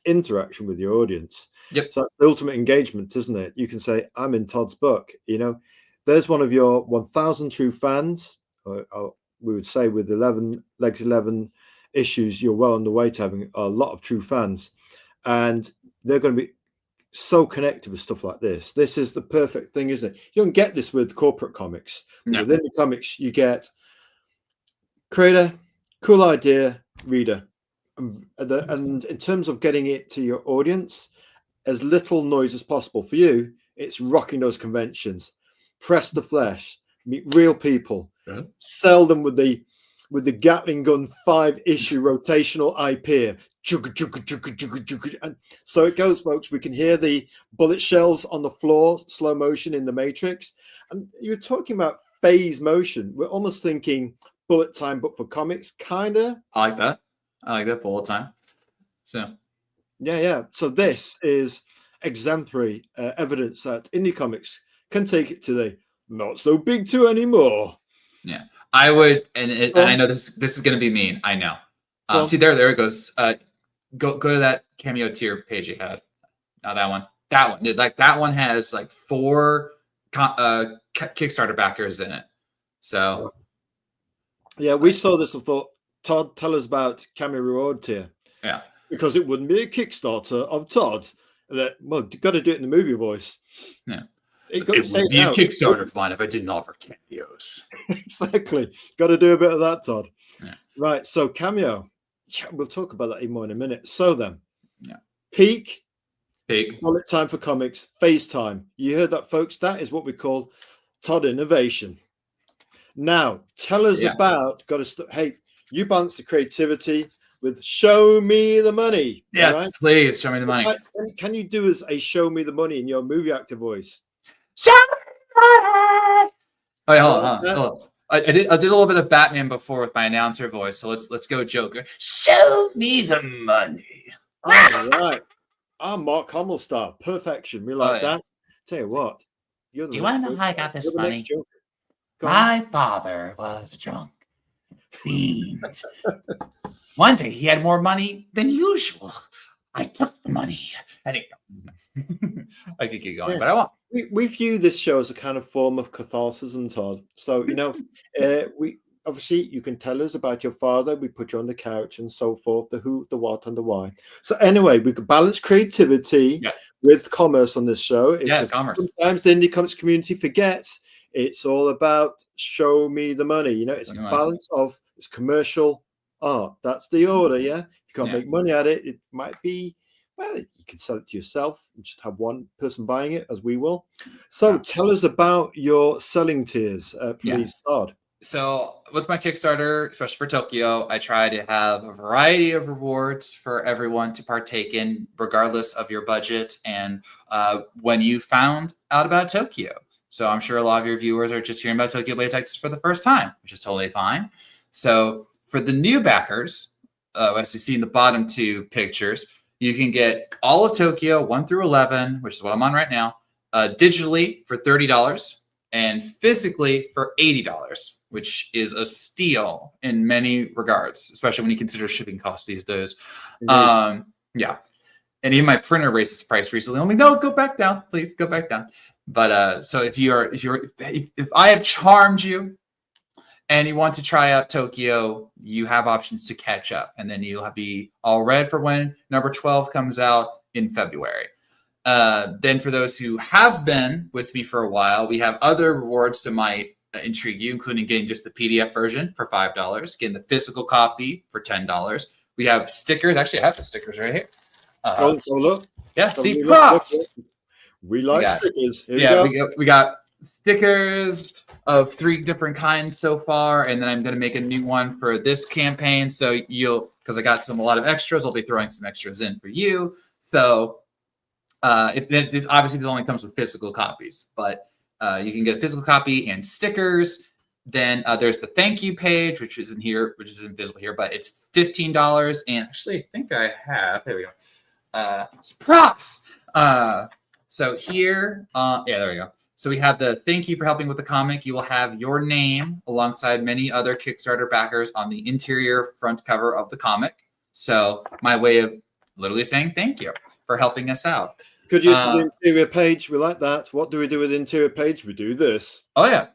interaction with your audience. Yep. So that's the ultimate engagement, isn't it? You can say, I'm in Todd's book. There's one of your 1,000 true fans. Or we would say with 11 issues, you're well on the way to having a lot of true fans. And they're going to be so connected with stuff like this. This is the perfect thing, isn't it? You don't get this with corporate comics. No. Within the comics, you get creator, cool idea, reader. And in terms of getting it to your audience, as little noise as possible. For you, it's rocking those conventions. Press the flesh, meet real people, sell them with the Gatling gun 5-issue rotational IP. And so it goes, folks. We can hear the bullet shells on the floor, slow motion in the Matrix. And you're talking about phase motion. We're almost thinking bullet time, but for comics, kind of. I like that bullet time. So yeah. So this is exemplary evidence that indie comics can take it to the not so big two anymore. Yeah, I would, and I know this is going to be mean. I know. See there it goes. Go to that cameo tier page you had. Now that one, like that one has like 4 Kickstarter backers in it. So yeah, we saw this and thought, Todd, tell us about cameo reward tier. Yeah, because it wouldn't be a Kickstarter of Todd's. That you got to do it in the movie voice. Yeah. It would be a Kickstarter of mine if I didn't offer cameos. Exactly. Got to do a bit of that, Todd. Yeah. Right. So cameo. Yeah, we'll talk about that even more in a minute. So then, peak, bullet time for comics, phase time. You heard that, folks? That is what we call Todd innovation. Now, tell us about. Hey, you balance the creativity with "Show Me the Money." Yes, right? Please show me the money. Can you do us a "Show Me the Money" in your movie actor voice? Show me the money. Wait, hold on. I did a little bit of Batman before with my announcer voice, so let's go Joker. Show me the money. All right. Mark Hamill style. Perfection. We like that. Tell you what. Do you want to know how I got this money? Go on. My father was a drunk fiend. One day he had more money than usual. I took the money. And I could keep going, Yes. but I won't. We view this show as a kind of form of catharsis, Todd. So, we obviously you can tell us about your father. We put you on the couch and so forth, the who, the what, and the why. So anyway, we could balance creativity with commerce on this show. Yes, commerce. Sometimes the indie comics community forgets it's all about show me the money. It's a balance of it's commercial art. That's the order, yeah? You can't make money at it. It might be, well, you can sell it to yourself and just have one person buying it, as we will. So tell us about your selling tiers, please, Todd. So with my Kickstarter, especially for Tokyo, I try to have a variety of rewards for everyone to partake in, regardless of your budget and when you found out about Tokyo. So I'm sure a lot of your viewers are just hearing about Tokyo Blade Detectives for the first time, which is totally fine. So for the new backers, as we see in the bottom two pictures, you can get all of Tokyo 1 through 11, which is what I'm on right now, digitally for $30 and physically for $80, which is a steal in many regards, especially when you consider shipping costs these days. And even my printer raised its price recently. I'm like, no, go back down, please, go back down. But so if I have charmed you and you want to try out Tokyo, you have options to catch up, and then you'll be all ready for when number 12 comes out in February. Then for those who have been with me for a while, we have other rewards that might intrigue you, including getting just the PDF version for $5, getting the physical copy for $10. We have stickers. Actually, I have the stickers right here. So look. Yeah, see, props. We like stickers. We got stickers of 3 different kinds so far, and then I'm going to make a new one for this campaign. So because I got a lot of extras, I'll be throwing some extras in for you. So this only comes with physical copies, but you can get a physical copy and stickers. Then there's the thank you page, which isn't visible here, but it's $15. And actually, I think I have. There we go. It's props. So here, there we go. So we have the thank you for helping with the comic. You will have your name alongside many other Kickstarter backers on the interior front cover of the comic. So my way of literally saying thank you for helping us out. Could use the interior page. We like that. What do we do with the interior page? We do this. Oh, yeah.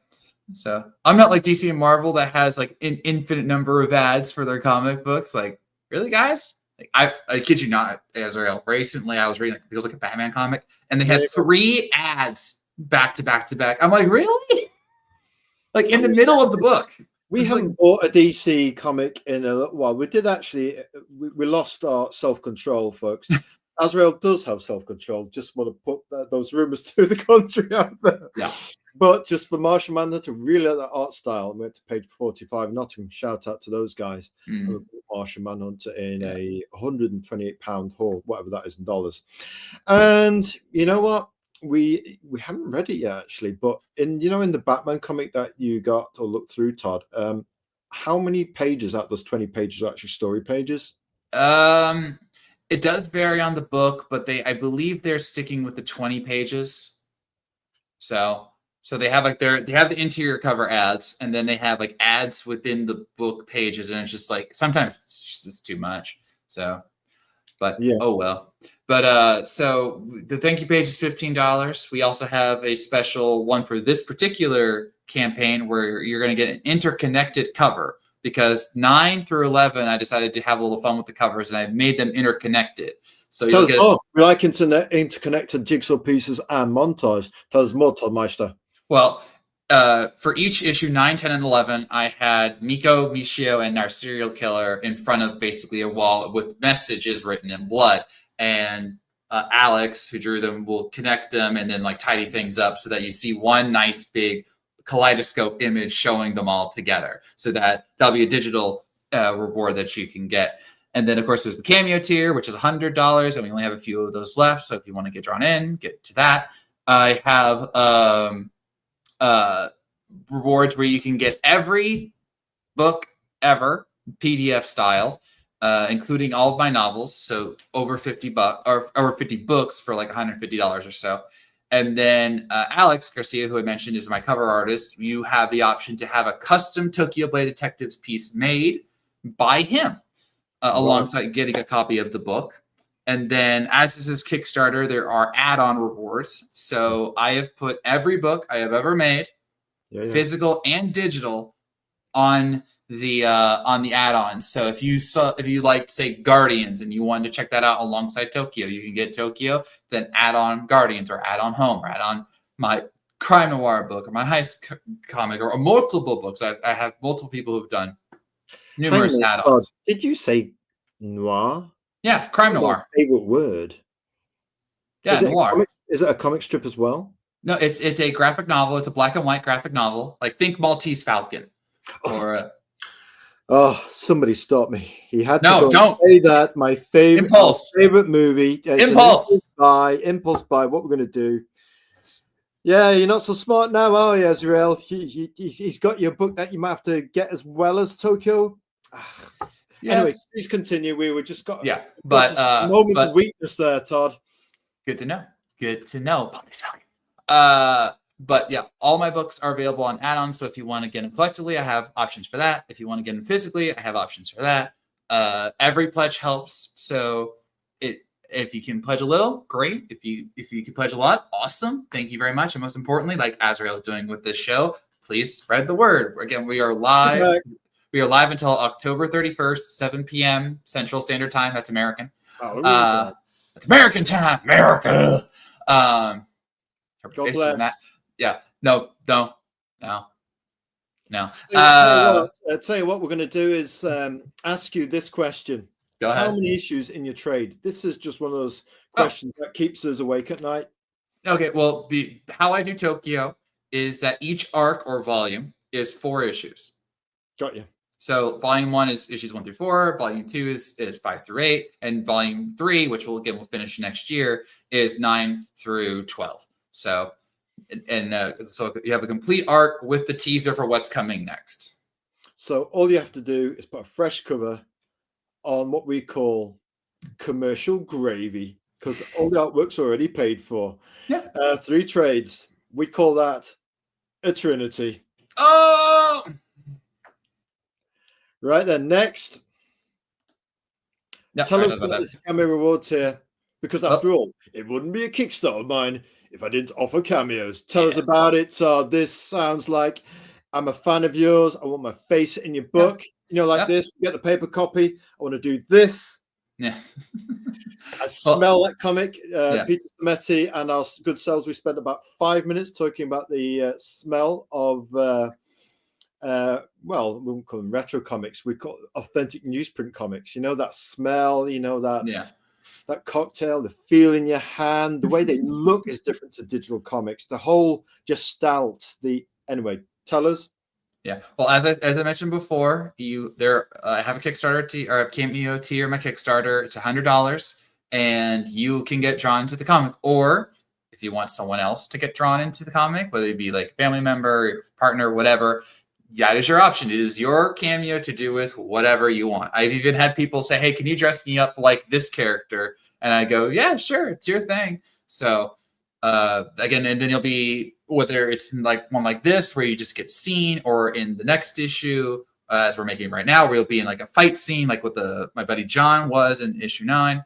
So I'm not like DC and Marvel that has like an infinite number of ads for their comic books. Like, really, guys? Like, I kid you not, Azrael. Recently, I was reading it was like a Batman comic, and they had 3 ads back to back to back. I'm like, really? Like in the middle of the book. We haven't bought a DC comic in a little while. We did actually. We lost our self-control, folks. Azrael does have self-control. Just want to put those rumors to the contrary out there. Yeah. But just for Martian Manhunter, really like that art style. I went to page 45, Nottingham. Shout out to those guys. Martian Manhunter in a £128 haul, whatever that is in dollars. And you know what? We haven't read it yet, actually. But in the Batman comic that you got or looked through, Todd, how many pages out of those 20 pages are actually story pages? It does vary on the book, but I believe they're sticking with the 20 pages. So they have they have the interior cover ads, and then they have like ads within the book pages, and it's just like sometimes it's just too much. So, but oh well. But so the thank you page is $15. We also have a special one for this particular campaign where you're going to get an interconnected cover, because 9 through 11 I decided to have a little fun with the covers, and I made them interconnected. So we like interconnected jigsaw pieces and montage. Tell us more, Todd Meister. Well, for each issue 9, 10, and 11, I had Miko, Michio, and our serial killer in front of basically a wall with messages written in blood. And Alex, who drew them, will connect them and then like tidy things up so that you see one nice big kaleidoscope image showing them all together. So that'll be a digital reward that you can get. And then, of course, there's the cameo tier, which is $100, and we only have a few of those left. So if you want to get drawn in, get to that. I have rewards where you can get every book ever, PDF style, including all of my novels. So over $50 or over 50 books for like $150 or so. And then Alex Garcia, who I mentioned is my cover artist, you have the option to have a custom Tokyo Blade Detectives piece made by him alongside getting a copy of the book. And then as this is Kickstarter, there are add-on rewards. So I have put every book I have ever made, physical and digital, on the add-ons. So if you like, say, Guardians and you wanted to check that out alongside Tokyo, you can get Tokyo, then add on Guardians or add on Home or add on my crime noir book or my heist comic or multiple books. I have multiple people who've done numerous add-ons. Did you say noir? Yes, crime noir. My favorite word. Yeah, noir. Is it a comic strip as well? No, it's a graphic novel. It's a black and white graphic novel. Like think Maltese Falcon. Or oh, somebody stop me. He had to don't say that. My favorite movie. Impulse. Impulse buy. What we're gonna do. Yeah, you're not so smart now, are you, Azrael? He's got your book that you might have to get as well as Tokyo. Yes. Anyway, please continue. We were just got but moment of weakness there, Todd. Good to know. Good to know about this. But yeah, all my books are available on add-ons. So if you want to get them collectively, I have options for that. If you want to get them physically, I have options for that. Every pledge helps. So if you can pledge a little, great. If you can pledge a lot, awesome. Thank you very much. And most importantly, like Azrael is doing with this show, please spread the word. Again, we are live. Okay. We are live until October 31st, 7 p.m. Central Standard Time. That's American. That's American time. America. God bless. That. Yeah. No. Tell you what we're going to do is ask you this question. Go ahead. How many issues in your trade? This is just one of those questions that keeps us awake at night. Okay. Well, how I do Tokyo is that each arc or volume is 4 issues. Got you. So volume 1 is issues 1 through 4. Volume 2 is 5 through 8, and volume 3, which we'll finish next year, is 9 through 12. So, so you have a complete arc with the teaser for what's coming next. So all you have to do is put a fresh cover on what we call commercial gravy, because all the artwork's already paid for. Yeah. 3 trades. We call that a trinity. Oh. Right then, next. Yep, Tell us about this cameo rewards here, because after all, it wouldn't be a Kickstarter of mine if I didn't offer cameos. Tell us about it. This sounds like I'm a fan of yours. I want my face in your book. Yeah. You know, like this. You get the paper copy. I want to do this. Yeah. I smell that comic. Peter Stametti and our good selves. We spent about 5 minutes talking about the smell of. Well, we won't call them retro comics. We call it authentic newsprint comics. You know, that smell, you know, that cocktail, the feel in your hand, the way they look is different to digital comics. The whole gestalt, anyway, tell us. Yeah. Well, as I mentioned before, I have a Kickstarter or a cameo tier, my Kickstarter. It's $100 and you can get drawn into the comic. Or if you want someone else to get drawn into the comic, whether it be like a family member, partner, whatever, that is your option. It is your cameo to do with whatever you want. I've even had people say, hey, can you dress me up like this character? And I go, yeah, sure. It's your thing. So again, and then you'll be, whether it's like one like this, where you just get seen, or in the next issue, as we're making right now, where you'll be in like a fight scene, like what my buddy John was in issue 9.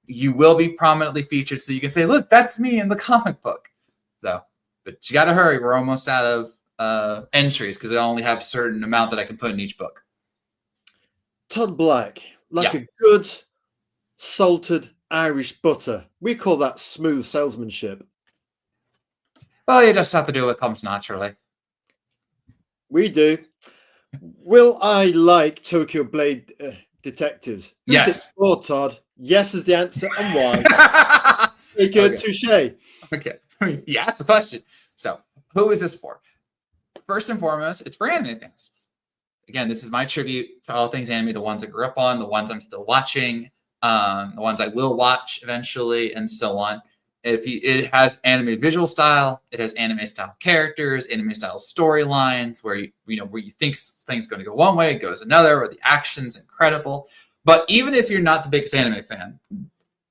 You will be prominently featured. So you can say, look, that's me in the comic book. So, but you got to hurry. We're almost out of entries because I only have a certain amount that I can put in each book. Todd Black, like a good salted Irish butter. We call that smooth salesmanship. Well, you just have to do what comes naturally. We do. Will I like Tokyo Blade Detectives? Who's yes. It for, Todd? Yes is the answer, and why? Very good, touche. Okay. Yeah, that's the question. So, who is this for? First and foremost, it's for anime fans. Again, this is my tribute to all things anime, the ones I grew up on, the ones I'm still watching, the ones I will watch eventually, and so on. It has anime visual style, it has anime style characters, anime style storylines where where you think things going to go one way, it goes another, where the action's incredible. But even if you're not the biggest anime fan,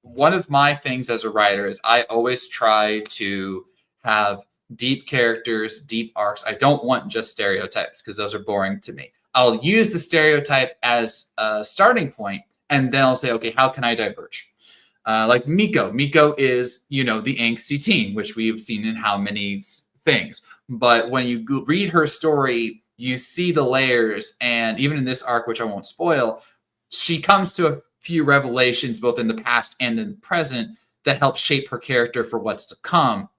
one of my things as a writer is I always try to have deep characters, deep arcs. I don't want just stereotypes because those are boring to me. I'll use the stereotype as a starting point, and then I'll say, okay, how can I diverge? Like Miko. Miko is, the angsty teen, which we've seen in how many things. But when you read her story, you see the layers. And even in this arc, which I won't spoil, she comes to a few revelations, both in the past and in the present, that help shape her character for what's to come.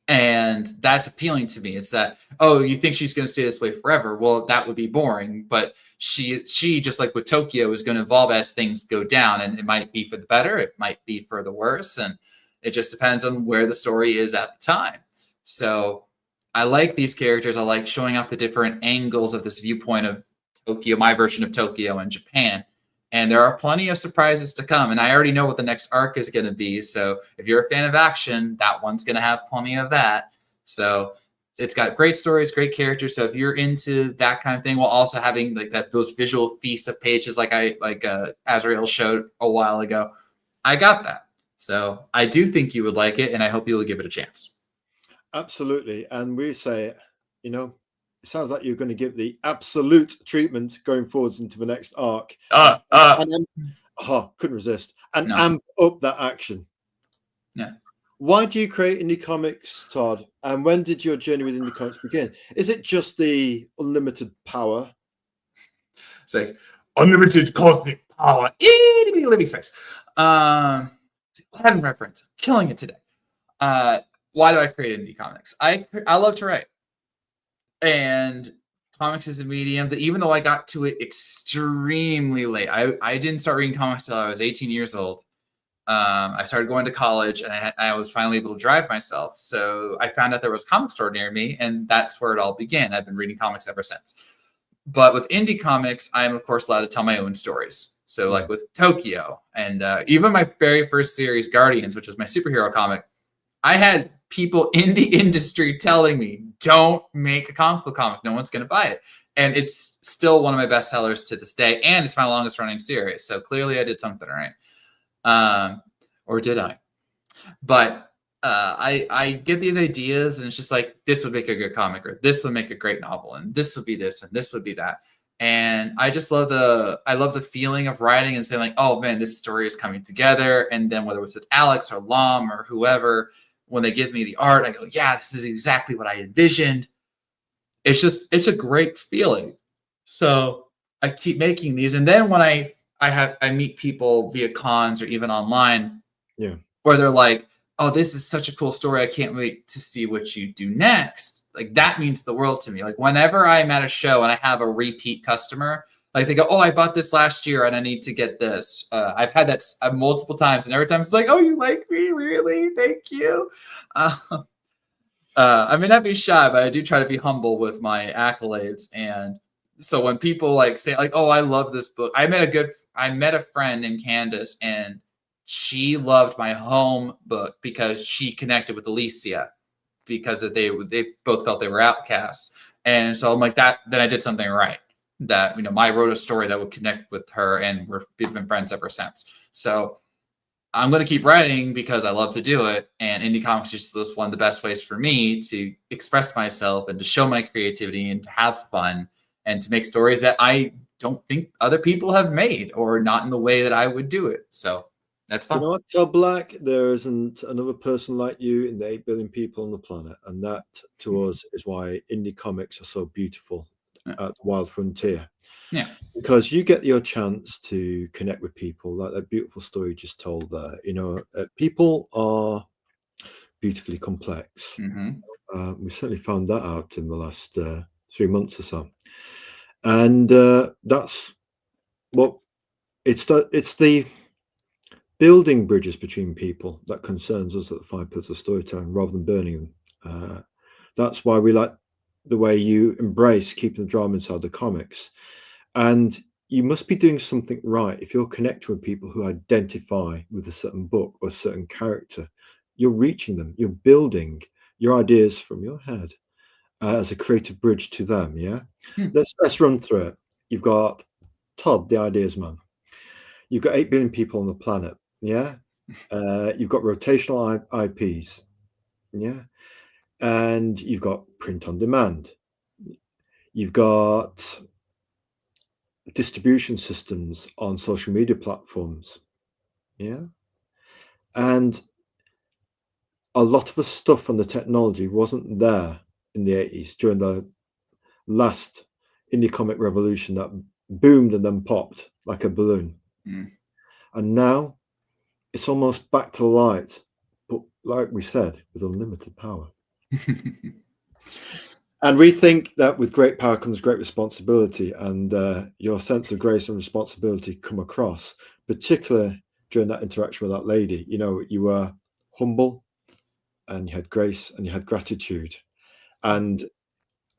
And that's appealing to me. It's that, oh, you think she's going to stay this way forever? Well, that would be boring. But she just like with Tokyo, is going to evolve as things go down. And it might be for the better. It might be for the worse. And it just depends on where the story is at the time. So I like these characters. I like showing off the different angles of this viewpoint of Tokyo, my version of Tokyo in Japan. And there are plenty of surprises to come. And I already know what the next arc is going to be. So if you're a fan of action, that one's going to have plenty of that. So it's got great stories, great characters. So if you're into that kind of thing, while also having like those visual feast of pages like Azrael showed a while ago, I got that. So I do think you would like it, and I hope you'll give it a chance. Absolutely. And we say, it sounds like you're going to give the absolute treatment going forwards into the next arc. Couldn't resist. And amp up that action. Yeah. Why do you create indie comics, Todd? And when did your journey with indie comics begin? Is it just the unlimited power? It's like unlimited cosmic power, itty living space. Latin reference, killing it today. Why do I create indie comics? I love to write. And comics is a medium that, even though I got to it extremely late, I didn't start reading comics till I was 18 years old. I started going to college, and I was finally able to drive myself. So I found out there was a comic store near me, and that's where it all began. I've been reading comics ever since. But with indie comics, I am, of course, allowed to tell my own stories. So like with Tokyo, and even my very first series, Guardians, which was my superhero comic, I had people in the industry telling me, don't make a comic book comic. No one's going to buy it. And it's still one of my best sellers to this day. And it's my longest running series. So clearly I did something right. Or did I? But I get these ideas, and it's just like, this would make a good comic, or this would make a great novel, and this would be this, and this would be that. And I just love the feeling of writing and saying like, oh man, this story is coming together. And then whether it's with Alex or Lom or whoever, when they give me the art, I go, yeah, this is exactly what I envisioned. It's a great feeling. So I keep making these. And then when I meet people via cons or even online, where they're like, oh, this is such a cool story, I can't wait to see what you do next. Like, that means the world to me. Like, whenever I'm at a show and I have a repeat customer, like they go, oh, I bought this last year and I need to get this. I've had that multiple times, and every time it's like, oh, you like me? Really? Thank you. I may not be shy, but I do try to be humble with my accolades. And so when people like say like, oh, I love this book. I met a friend named Candace, and she loved my home book because she connected with Alicia, because they both felt they were outcasts. And so I'm like, then I did something right. That, I wrote a story that would connect with her, and we've been friends ever since. So I'm going to keep writing because I love to do it. And indie comics is just one of the best ways for me to express myself and to show my creativity and to have fun and to make stories that I don't think other people have made, or not in the way that I would do it. So that's fun. You know what, Todd Black? There isn't another person like you in the 8 billion people on the planet. And that, to us, is why indie comics are so beautiful at the Wild Frontier. Yeah. Because you get your chance to connect with people, like that beautiful story you just told there. People are beautifully complex. Mm-hmm. We certainly found that out in the last 3 months or so. And that's what it's the building bridges between people that concerns us at the 5 Pillars of Storytelling, rather than burning them. That's why we like the way you embrace keeping the drama inside the comics. And you must be doing something right if you're connecting with people who identify with a certain book or a certain character, you're reaching them. You're building your ideas from your head as a creative bridge to them. Yeah. Let's run through it. You've got Todd, the ideas man. You've got 8 billion people on the planet. Yeah. You've got rotational IPs. Yeah. And you've got print on demand. You've got distribution systems on social media platforms. Yeah. And a lot of the stuff on the technology wasn't there in the 80s during the last indie comic revolution that boomed and then popped like a balloon. And now it's almost back to light, but like we said, with unlimited power. And we think that with great power comes great responsibility, and your sense of grace and responsibility come across, particularly during that interaction with that lady. You know, you were humble and you had grace and you had gratitude. And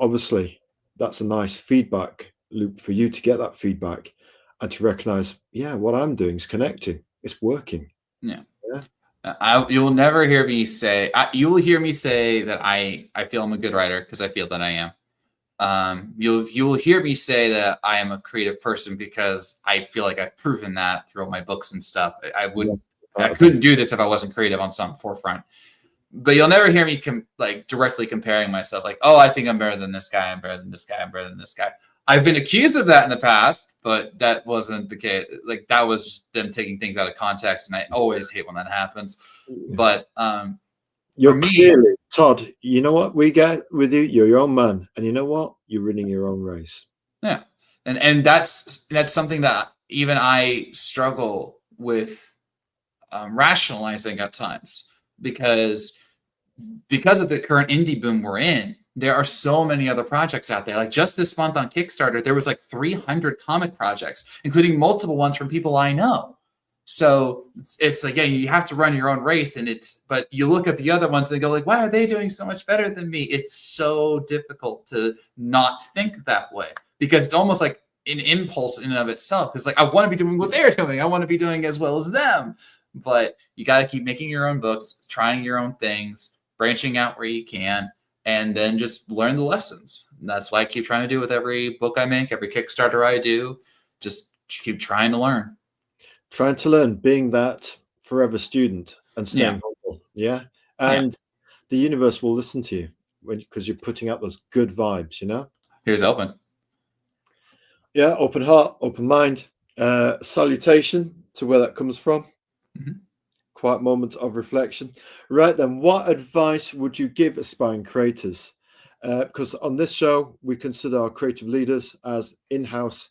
obviously that's a nice feedback loop for you to get that feedback and to recognize, yeah, what I'm doing is connecting. It's working. Yeah. You will never hear me say, you will hear me say that I feel I'm a good writer because I feel that I am. You will hear me say that I am a creative person because I feel like I've proven that through all my books and stuff. I couldn't do this if I wasn't creative on some forefront. But you'll never hear me directly comparing myself like, oh, I think I'm better than this guy. I'm better than this guy. I'm better than this guy. I've been accused of that in the past, but that wasn't the case. Like, that was them taking things out of context, and I always hate when that happens. But you're clearly, Todd, you know what we get with you? You're your own man, and you know what? You're running your own race. Yeah, and that's something that even I struggle with rationalizing at times, because of the current indie boom we're in. There are so many other projects out there. Like, just this month on Kickstarter, there was like 300 comic projects, including multiple ones from people I know. So it's like, yeah, you have to run your own race, but you look at the other ones and go like, why are they doing so much better than me? It's so difficult to not think that way, because it's almost like an impulse in and of itself. It's like, I want to be doing what they're doing. I want to be doing as well as them. But you got to keep making your own books, trying your own things, branching out where you can, and then just learn the lessons. And that's what I keep trying to do with every book I make, every Kickstarter I do. Just keep trying to learn. Trying to learn, being that forever student and staying humble. Yeah. And the universe will listen to you because you're putting out those good vibes, you know? Here's open. Yeah. Open heart, open mind. Salutation to where that comes from. Quiet moment of reflection. Right then, what advice would you give aspiring creators? Because on this show, we consider our creative leaders as in-house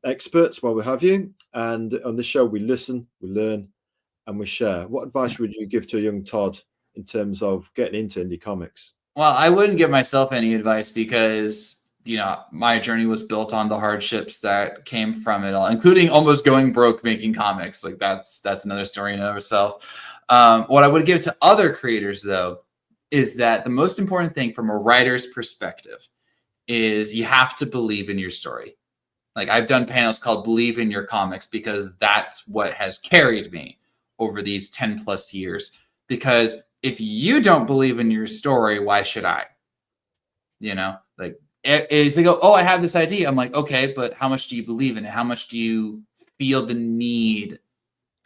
experts while we have you. And on this show, we listen, we learn, and we share. What advice would you give to a young Todd in terms of getting into indie comics? Well, I wouldn't give myself any advice because, you know, my journey was built on the hardships that came from it all, including almost going broke making comics. Like, that's another story in and of itself. What I would give to other creators, though, is that the most important thing from a writer's perspective is you have to believe in your story. Like, I've done panels called Believe in Your Comics because that's what has carried me over these 10 plus years. Because if you don't believe in your story, why should I? You know, like, is they go, oh, I have this idea. I'm like, okay, but how much do you believe in it? How much do you feel the need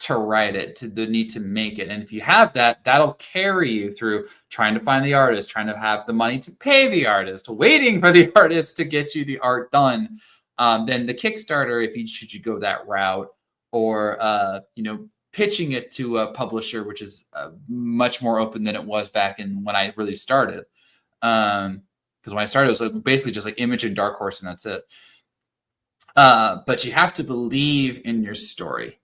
to write it, the need to make it? And if you have that, that'll carry you through trying to find the artist, trying to have the money to pay the artist, waiting for the artist to get you the art done. Then the Kickstarter, should you go that route, or you know, pitching it to a publisher, which is much more open than it was back in when I really started. Because when I started, it was basically just like Image and Dark Horse, and that's it. But you have to believe in your story.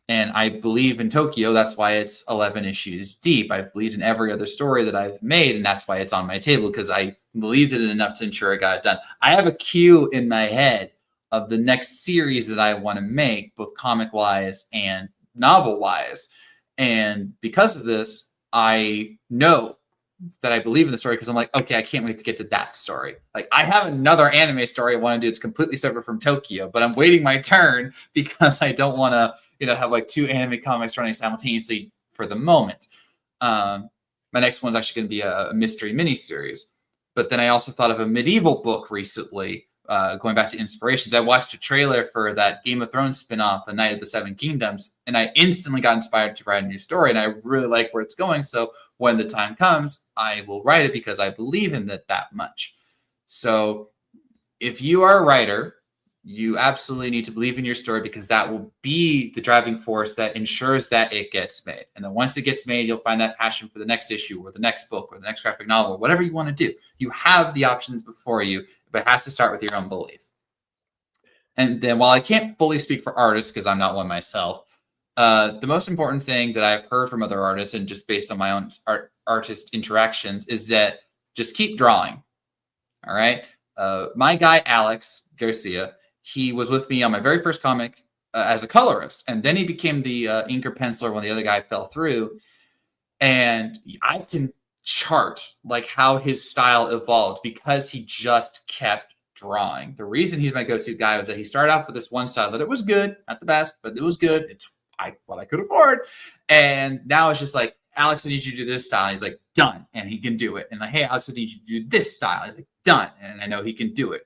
And I believe in Tokyo. That's why it's 11 issues deep. I've believed in every other story that I've made, and that's why it's on my table, because I believed in it enough to ensure I got it done. I have a queue in my head of the next series that I want to make, both comic-wise and novel-wise. And because of this, I know that I believe in the story, because I'm like, okay, I can't wait to get to that story. Like, I have another anime story I want to do. It's completely separate from Tokyo, but I'm waiting my turn because I don't want to, you know, have like 2 anime comics running simultaneously for the moment. My next one's actually going to be a mystery miniseries. But then I also thought of a medieval book recently, going back to inspirations. I watched a trailer for that Game of Thrones spinoff, The Night of the Seven Kingdoms, and I instantly got inspired to write a new story, and I really like where it's going. So when the time comes, I will write it because I believe in it that much. So if you are a writer, you absolutely need to believe in your story, because that will be the driving force that ensures that it gets made. And then once it gets made, you'll find that passion for the next issue or the next book or the next graphic novel, whatever you want to do. You have the options before you, but it has to start with your own belief. And then while I can't fully speak for artists because I'm not one myself, the most important thing that I've heard from other artists, and just based on my own artist interactions, is that just keep drawing. All right. My guy, Alex Garcia, he was with me on my very first comic as a colorist. And then he became the inker penciler when the other guy fell through. And I can chart like how his style evolved because he just kept drawing. The reason he's my go-to guy was that he started off with this one style that it was good, not the best, but it was good. It's what I could afford. And now it's just like, Alex, I need you to do this style. He's like, done. And he can do it. And like, hey, Alex, I need you to do this style. He's like, done. And I know he can do it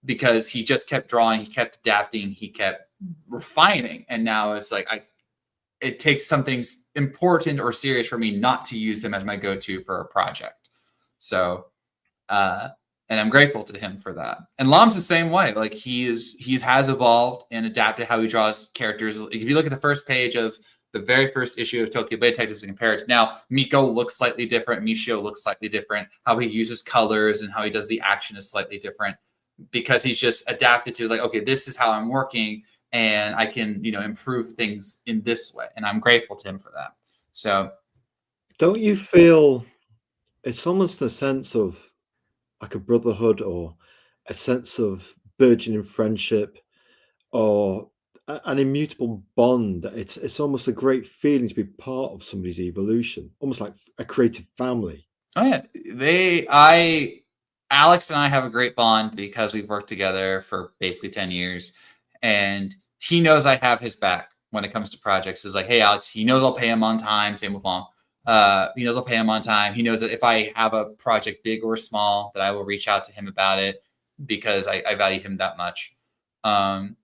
because he just kept drawing. He kept adapting. He kept refining. And now it's like, it takes something important or serious for me not to use him as my go-to for a project. So, and I'm grateful to him for that. And Lam's the same way. Like he has evolved and adapted how he draws characters. If you look at the first page of the very first issue of Tokyo Blade Detectives and compare it to now, Miko looks slightly different. Michio looks slightly different. How he uses colors and how he does the action is slightly different because he's just adapted to, like, okay, this is how I'm working and I can, improve things in this way. And I'm grateful to him for that. So don't you feel it's almost a sense of like a brotherhood or a sense of burgeoning friendship or an immutable bond? It's almost a great feeling to be part of somebody's evolution, almost like a creative family. Oh yeah, Alex and I have a great bond because we've worked together for basically 10 years, and he knows I have his back when it comes to projects. It's like, hey, Alex, he knows I'll pay him on time. Same with Long. He knows I'll pay him on time. He knows that if I have a project, big or small, that I will reach out to him about it because I value him that much. And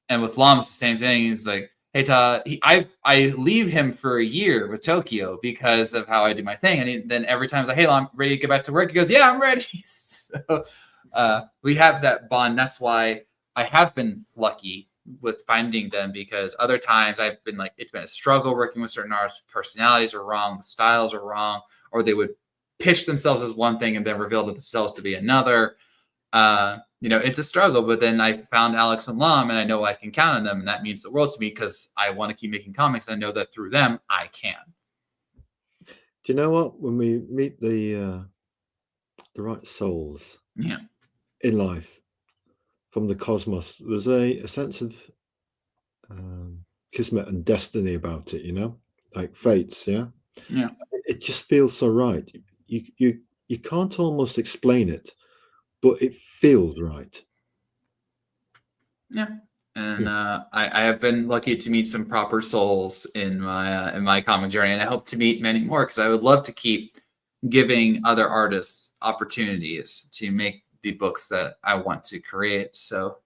with Lam, it's the same thing. It's like, hey, Todd, I leave him for a year with Tokyo because of how I do my thing. And then every time it's like, hey, Lam, ready to get back to work? He goes, yeah, I'm ready. So we have that bond. That's why I have been lucky with finding them, because other times I've been like, it's been a struggle working with certain artists. Personalities are wrong. The styles are wrong. Or they would pitch themselves as one thing and then reveal themselves to be another. It's a struggle, but then I found Alex and Lam and I know I can count on them. And that means the world to me because I want to keep making comics. I know that through them, I can. Do you know what? When we meet the right souls in life from the cosmos, there's a sense of kismet and destiny about it, like fates. Yeah. It just feels so right. You can't almost explain it, but it feels right. Yeah. And I have been lucky to meet some proper souls in my comic journey, and I hope to meet many more because I would love to keep giving other artists opportunities to make the books that I want to create. So,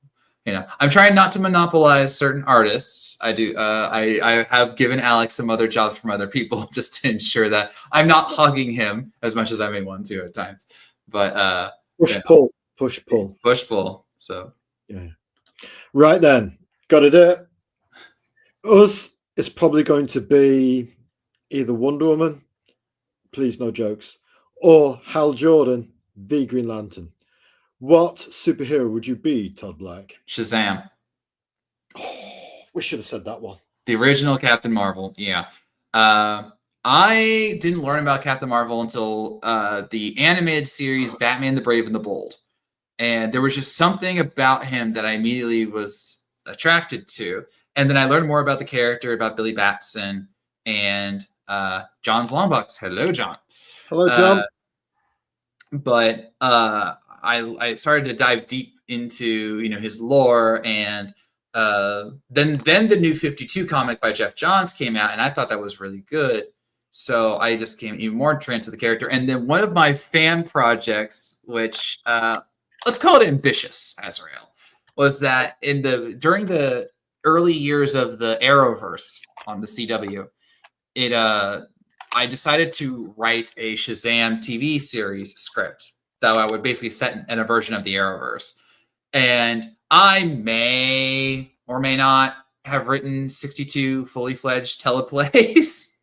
I'm trying not to monopolize certain artists. I do. I have given Alex some other jobs from other people just to ensure that I'm not hogging him as much as I may want to at times. But push pull. So yeah. Right then, got to do it. Us, it's probably going to be either Wonder Woman, please no jokes, or Hal Jordan, the Green Lantern. What superhero would you be, Todd Black? Shazam. Oh, we should have said that one. The original Captain Marvel. Yeah. I didn't learn about Captain Marvel until the animated series Batman the Brave and the Bold. And there was just something about him that I immediately was attracted to. And then I learned more about the character, about Billy Batson and John's Longbox. Hello, John. Hello, John. But I started to dive deep into his lore, and then the new 52 comic by Jeff Johns came out, and I thought that was really good. So I just came even more trained to the character. And then one of my fan projects, which let's call it ambitious, Azrael, was that during the early years of the Arrowverse on the CW, I decided to write a Shazam TV series script that I would basically set in a version of the Arrowverse. And I may or may not have written 62 fully fledged teleplays.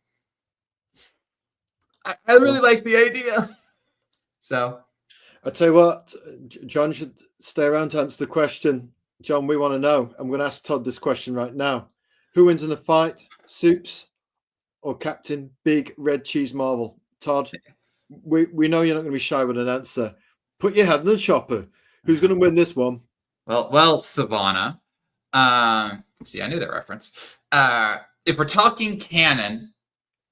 I really like the idea. So I'll tell you what, John should stay around to answer the question. John, we want to know. I'm going to ask Todd this question right now. Who wins in the fight, Soups or Captain Big Red Cheese Marvel? Todd, we know you're not going to be shy with an answer. Put your head in the chopper. Who's going to win this one? Well, Savannah. See, I knew that reference. If we're talking canon,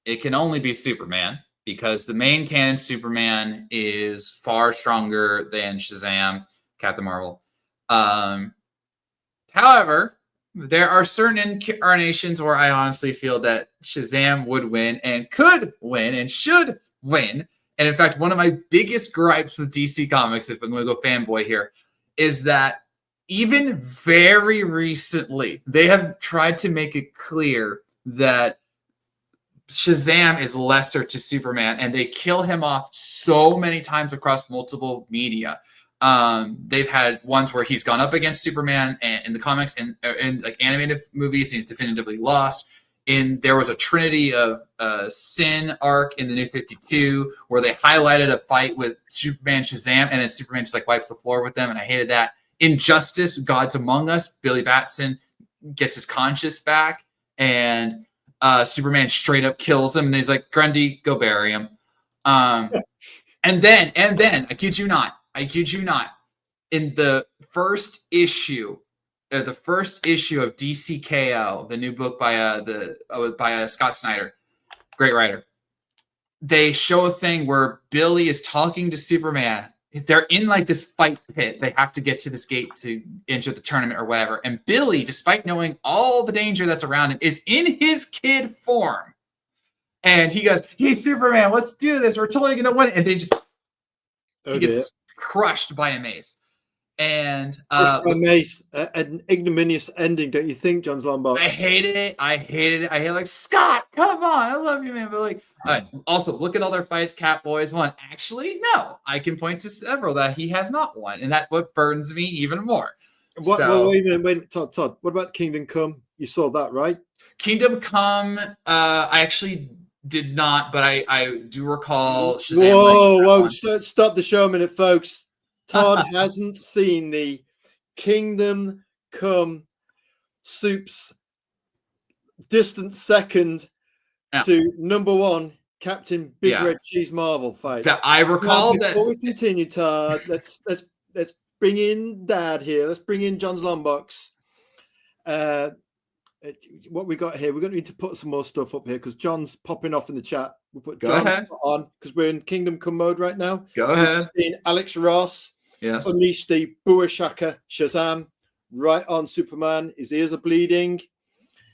it can only be Superman, because the main canon Superman is far stronger than Shazam, Captain Marvel. However, there are certain incarnations where I honestly feel that Shazam would win and could win and should win. And in fact, one of my biggest gripes with DC Comics, if I'm going to go fanboy here, is that even very recently, they have tried to make it clear that Shazam is lesser to Superman, and they kill him off so many times across multiple media. They've had ones where he's gone up against Superman in the comics and in like animated movies, and he's definitively lost. There was a Trinity of Sin arc in the New 52 where they highlighted a fight with Superman, Shazam, and then Superman just like wipes the floor with them, and I hated that. Injustice, Gods Among Us, Billy Batson gets his conscience back, and Superman straight up kills him, and he's like, Grundy, go bury him. And then, I kid you not, in the first issue of DCKO, the new book by Scott Snyder, great writer, they show a thing where Billy is talking to Superman. They're in like this fight pit. They have to get to this gate to enter the tournament or whatever. And Billy, despite knowing all the danger that's around him, is in his kid form. And he goes, hey, Superman, let's do this. We're totally going to win. And they just he gets crushed by a mace. And Mace, an ignominious ending, don't you think, John Lombard? I hated it. I hate like, Scott, come on, I love you, man. But like, also look at all their fights. Catboy's won. Actually, no, I can point to several that he has not won, and that's what burns me even more. Wait, Todd. What about Kingdom Come? You saw that, right? Kingdom Come. I actually did not, but I do recall. Shazam Whoa! Stop the show a minute, folks. Todd hasn't seen the Kingdom Come Soups distant second to number one Captain Big Red Cheese Marvel fight. That I recall. Before we continue, Todd, let's bring in Dad here. Let's bring in John's Lombox. What we got here? We're going to need to put some more stuff up here because John's popping off in the chat. We'll put John on because we're in Kingdom Come mode right now. Go ahead. We've seen Alex Ross unleash the Buashaka Shazam right on Superman. His ears are bleeding.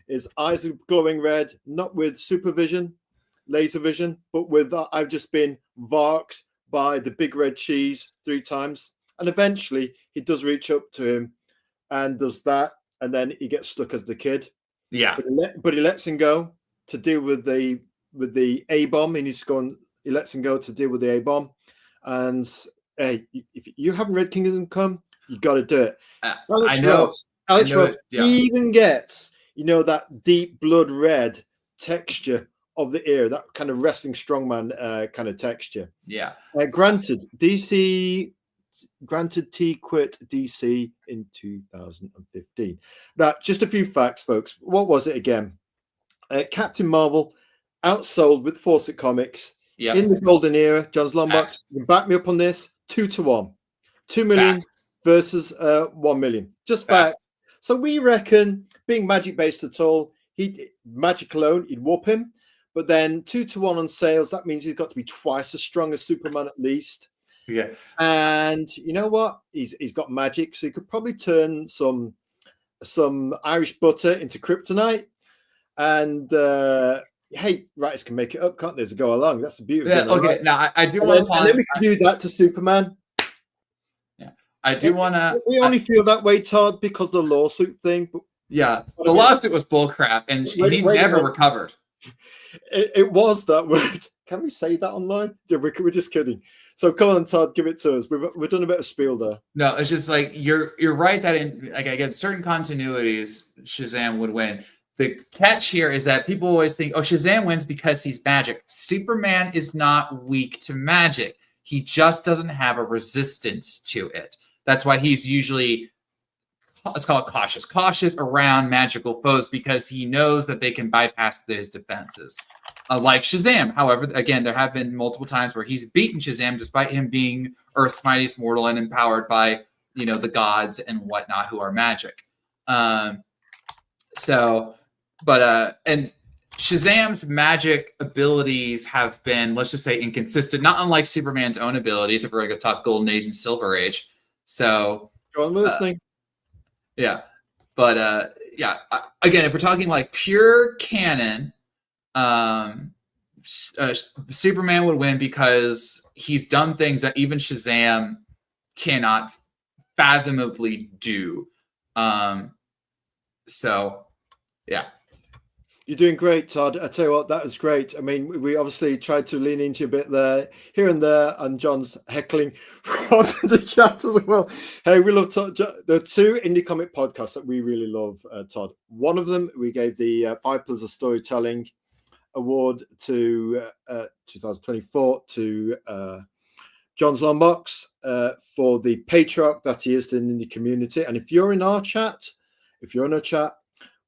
His eyes are glowing red, not with supervision, laser vision, but with I've just been varked by the Big Red Cheese 3 times. And eventually he does reach up to him and does that. And then he gets stuck as the kid. Yeah. But he lets him go to deal with the A-bomb. He lets him go to deal with the A-bomb. And hey, if you haven't read Kingdom Come, you got to do it. Alex Ross even gets, that deep blood red texture of the ear, that kind of wrestling strongman kind of texture. Yeah. Granted, T quit DC in 2015. Now, just a few facts, folks. What was it again? Captain Marvel outsold with Fawcett Comics in the golden era. John's Lombox, you can back me up on this. 2-1, 2 million versus 1 million. Just facts. So we reckon, being magic based at all, magic alone, he'd whoop him. But then 2-1 on sales. That means he's got to be twice as strong as Superman at least. Yeah. And you know what? He's got magic, so he could probably turn some Irish butter into kryptonite. And hey, writers can make it up, can't they, as they go along? That's the beauty of Yeah, being a okay. writer. Now I do And want then, to and pause. then we can do that to Superman. Yeah, I do want to. We only feel that way, Todd, because of the lawsuit thing. But Yeah, the lawsuit was bullcrap, and he's never recovered. It was that word. Can we say that online? Yeah, we're just kidding. So come on, Todd, give it to us. We've done a bit of spiel there. No, it's just like you're right that in like again certain continuities, Shazam would win. The catch here is that people always think, oh, Shazam wins because he's magic. Superman is not weak to magic. He just doesn't have a resistance to it. That's why he's usually, let's call it cautious around magical foes because he knows that they can bypass his defenses. Like Shazam. However, again, there have been multiple times where he's beaten Shazam despite him being Earth's mightiest mortal and empowered by, the gods and whatnot who are magic. And Shazam's magic abilities have been, let's just say, inconsistent, not unlike Superman's own abilities if we're going to talk Golden Age and Silver Age. So, go on listening. Yeah. But, again, if we're talking like pure canon, Superman would win because he's done things that even Shazam cannot fathomably do. So, yeah. You're doing great, Todd. I tell you what, that was great. I mean, we obviously tried to lean into a bit there, here and there, and John's heckling from the chat as well. Hey, we love Todd. There are two indie comic podcasts that we really love, Todd. One of them, we gave the 5 Pillars of Storytelling Award to 2024 to John's Longbox for the patriarch that he is in the community. And if you're in our chat,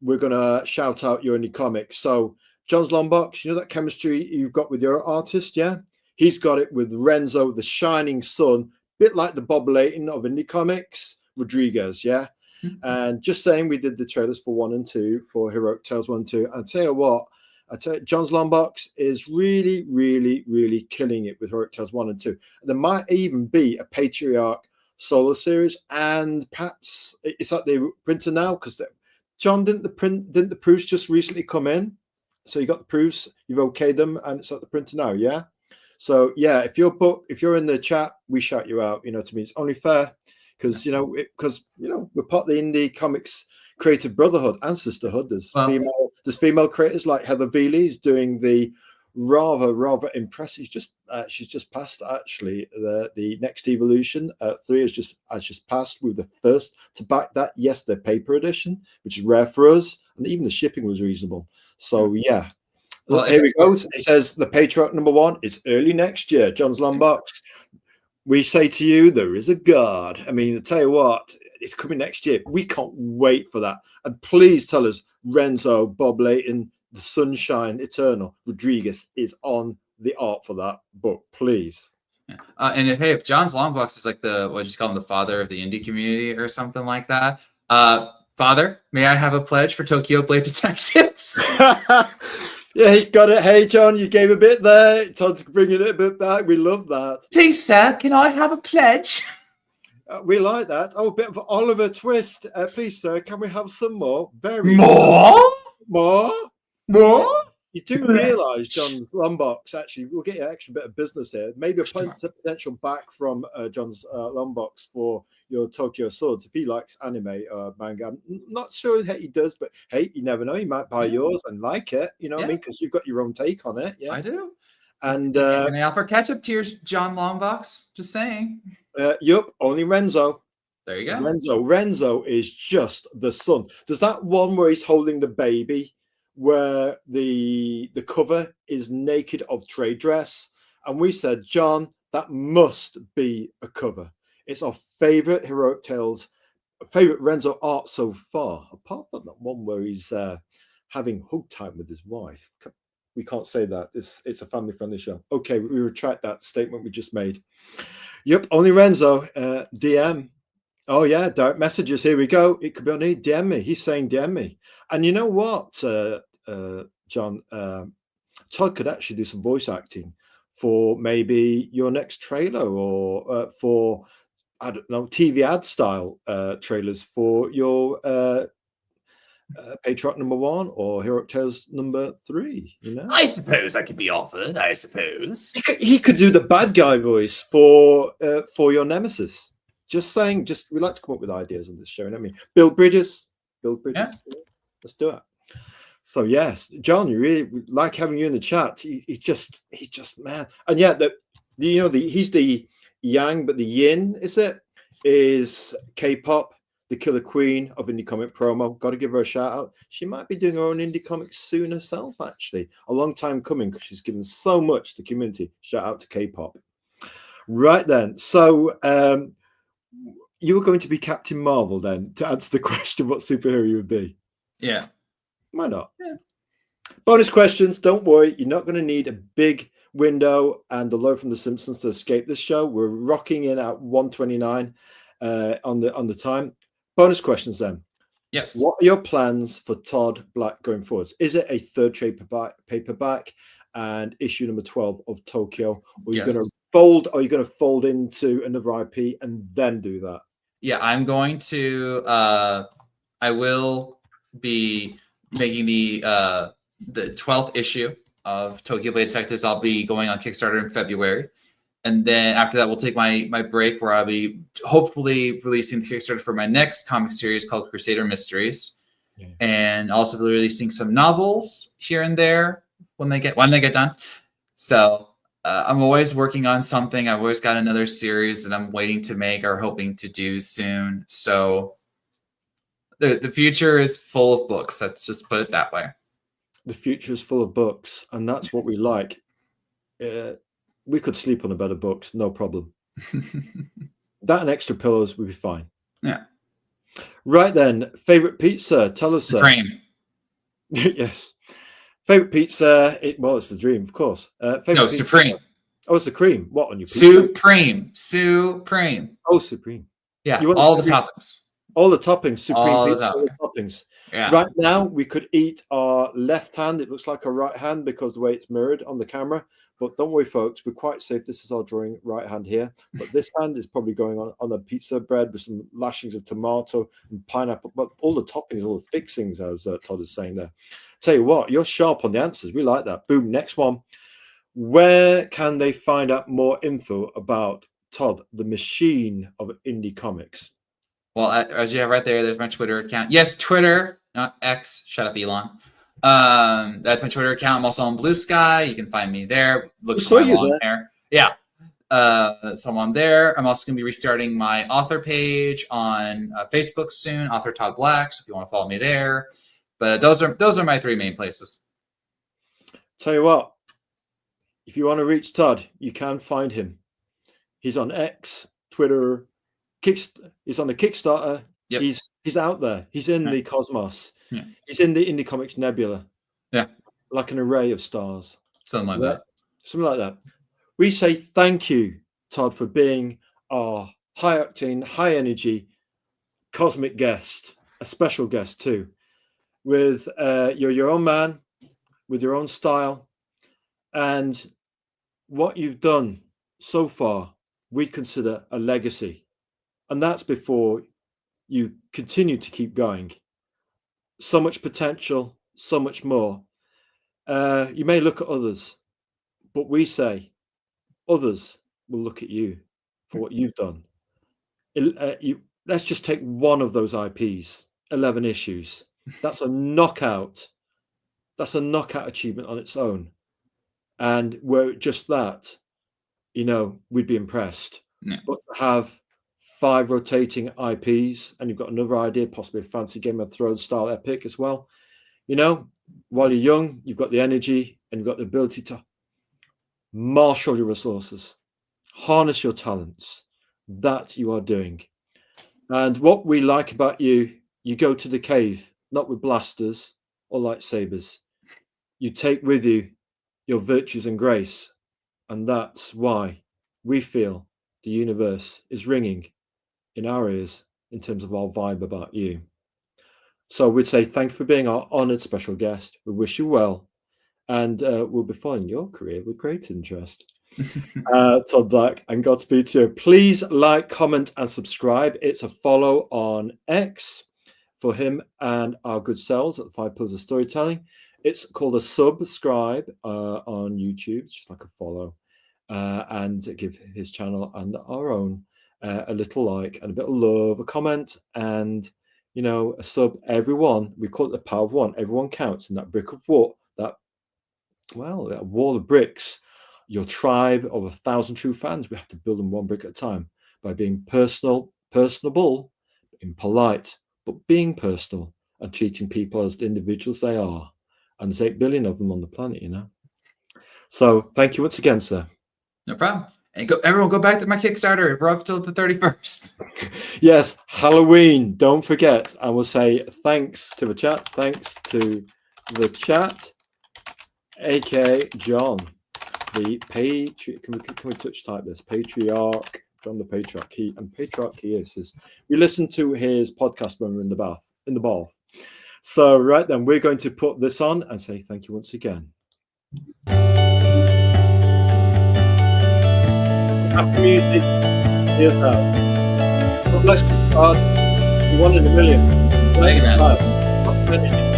we're going to shout out your indie comics. So John's Longbox, that chemistry you've got with your artist, yeah? He's got it with Renzo, the shining sun, bit like the Bob Layton of indie comics, Rodriguez, yeah? Mm-hmm. And just saying, we did the trailers for 1 and 2, for Heroic Tales 1 and 2. And I tell you what, John's Longbox is really, really, really killing it with Heroic Tales 1 and 2. There might even be a Patriarch solo series, and perhaps it's like the printer now, because John, didn't the proofs just recently come in? So you got the proofs, you've okayed them, and it's at the printer now, yeah? So yeah, if you're in the chat, we shout you out, to me. It's only fair because we're part of the indie comics creative brotherhood and sisterhood. There's female creators like Heather Veely's doing the rather impressive. She's just passed actually the Next Evolution 3 has just passed. We were the first to back that. Yes, the paper edition, which is rare for us, and even the shipping was reasonable. So yeah. Well, here we go. It says the Patriarch #1 is early next year. John's Longbox. We say to you, there is a God. I mean, I tell you what, it's coming next year. We can't wait for that. And please tell us, Renzo, Bob Layton, the Sunshine Eternal, Rodriguez is on the art for that book, please. And if John's Longbox is like what you call him, the father of the indie community or something like that. Father, may I have a pledge for Tokyo Blade Detectives? Yeah, he got it. Hey, John, you gave a bit there. Todd's bringing it a bit back. We love that. Please, sir, can I have a pledge? We like that. Oh, a bit of Oliver Twist. Please, sir, can we have some more? More? You do realise, John's Longbox, actually, we'll get you an extra bit of business here. Maybe a potential back from John's Longbox for your Tokyo Swords. If he likes anime or manga, I'm not sure that he does, but hey, you never know. He might buy yours and like it, what I mean? Because you've got your own take on it. Yeah, I do. And can I offer catch-up tiers, John Longbox? Just saying. Yup, only Renzo. There you go. Renzo is just the son. There's that one where he's holding the baby, where the cover is naked of trade dress, and we said, John, that must be a cover. It's our favorite Heroic Tales, favorite Renzo art so far, apart from that one where he's having hug time with his wife. We can't say that. It's a family friendly show. Okay, we retract that statement we just made. Yep, only Renzo. DM. Oh yeah, direct messages. Here we go. It could be on here. DM me. He's saying DM me. And you know what, John? Todd could actually do some voice acting for maybe your next trailer, or for, I don't know, TV ad style trailers for your Patriot number 1 or Hero Tales number 3. You know, I suppose I could be offered. I suppose. he could do the bad guy voice for your nemesis. Just saying. Just we like to come up with ideas on this show. And I mean, build bridges. Yeah. Let's do it. So yes, John, you really like having you in the chat. He just man, and yeah, he's the yang, but the yin is K-pop, the killer queen of indie comic promo. Got to give her a shout out. She might be doing her own indie comics soon herself. Actually, a long time coming because she's given so much to the community. Shout out to K-pop. Right then, so you were going to be Captain Marvel then to answer the question what superhero you would be. Yeah. Why not? Yeah. Bonus questions. Don't worry. You're not going to need a big window and the load from The Simpsons to escape this show. We're rocking in at 1:29 on the time. Bonus questions then. Yes. What are your plans for Todd Black going forwards? Is it a third trade paperback and issue number 12 of Tokyo? Or you're going to fold? Or you're going to fold into another IP and then do that? Yeah, I'm going to. I will be making the 12th issue of Tokyo Blade Detectives. I'll be going on Kickstarter in February, and then after that, we'll take my break where I'll be hopefully releasing the Kickstarter for my next comic series called Crusader Mysteries, and also be releasing some novels here and there when they get done. So I'm always working on something. I've always got another series that I'm waiting to make or hoping to do soon. So the future is full of books. Let's just put it that way. The future is full of books, and that's what we like. We could sleep on a bed of books, no problem. That and extra pillows would be fine. Yeah. Right then, favorite pizza? Tell us. Supreme. Yes. Favorite pizza? It's the dream, of course. No, Supreme. Oh, it's the cream. What on your pizza? Supreme. Oh, Supreme. Yeah, all the toppings. All the toppings. Supreme all pizza, the all the toppings. Yeah. Right now, we could eat our left hand. It looks like a right hand because the way it's mirrored on the camera. But don't worry, folks. We're quite safe. This is our drawing right hand here. But this hand is probably going on a pizza bread with some lashings of tomato and pineapple. But all the toppings, all the fixings, as Todd is saying there. Tell you what, you're sharp on the answers. We like that. Boom. Next one. Where can they find out more info about Todd, the machine of indie comics? Well, as you have right there's my Twitter account. Yes, Twitter, not X. Shut up, Elon. That's my Twitter account. I'm also on Blue Sky. You can find me there. Look for my long hair. Yeah. So I'm on there. I'm also going to be restarting my author page on Facebook soon, author Todd Black. So if you want to follow me there. But those are my 3 main places. Tell you what, if you want to reach Todd, you can find him. He's on X, Twitter, he's on the Kickstarter. Yep. He's out there. He's in the cosmos. Yeah. He's in the indie comics nebula. Yeah. Like an array of stars. Something like that. Something like that. We say thank you, Todd, for being our high octane, high energy cosmic guest, a special guest too. With you're your own man, with your own style, and what you've done so far, we consider a legacy. And that's before you continue to keep going. So much potential, so much more. You may look at others, but we say others will look at you for what you've done. Let's just take one of those IPs, 11 issues. That's a knockout. That's a knockout achievement on its own. And were just that, we'd be impressed. Yeah. But to have 5 rotating IPs, and you've got another idea, possibly a fancy Game of Thrones style epic as well. While you're young, you've got the energy and you've got the ability to marshal your resources, harness your talents. That you are doing. And what we like about you, you go to the cave, not with blasters or lightsabers. You take with you your virtues and grace. And that's why we feel the universe is ringing in our ears in terms of our vibe about you. So we'd say thank you for being our honored special guest. We wish you well, and we'll be following your career with great interest. Todd Black, and Godspeed to you. Please like, comment, and subscribe. It's a follow on X. for him and our good selves at the 5 Pillars of Storytelling. It's called a subscribe on YouTube. It's just like a follow, and give his channel and our own a little like and a bit of love, a comment, and a sub. Everyone, we call it the power of one. Everyone counts, and that brick of wood, that wall of bricks, your tribe of 1,000 true fans. We have to build them one brick at a time by being personable, being polite, but being personal and treating people as the individuals they are. And there's 8 billion of them on the planet, So thank you once again, sir. No problem. And everyone go back to my Kickstarter. We're up till the 31st. Yes, Halloween. Don't forget. I will say thanks to the chat. Thanks to the chat, aka John, the Can we touch type this? Patriarch, John the Patriarch. Patriarch he is. We listened to his podcast when we were in the bath. So right then, we're going to put this on and say thank you once again. Happy music. Here's how. God bless you, God. You're 1 in a million. Thank you, man. Bye.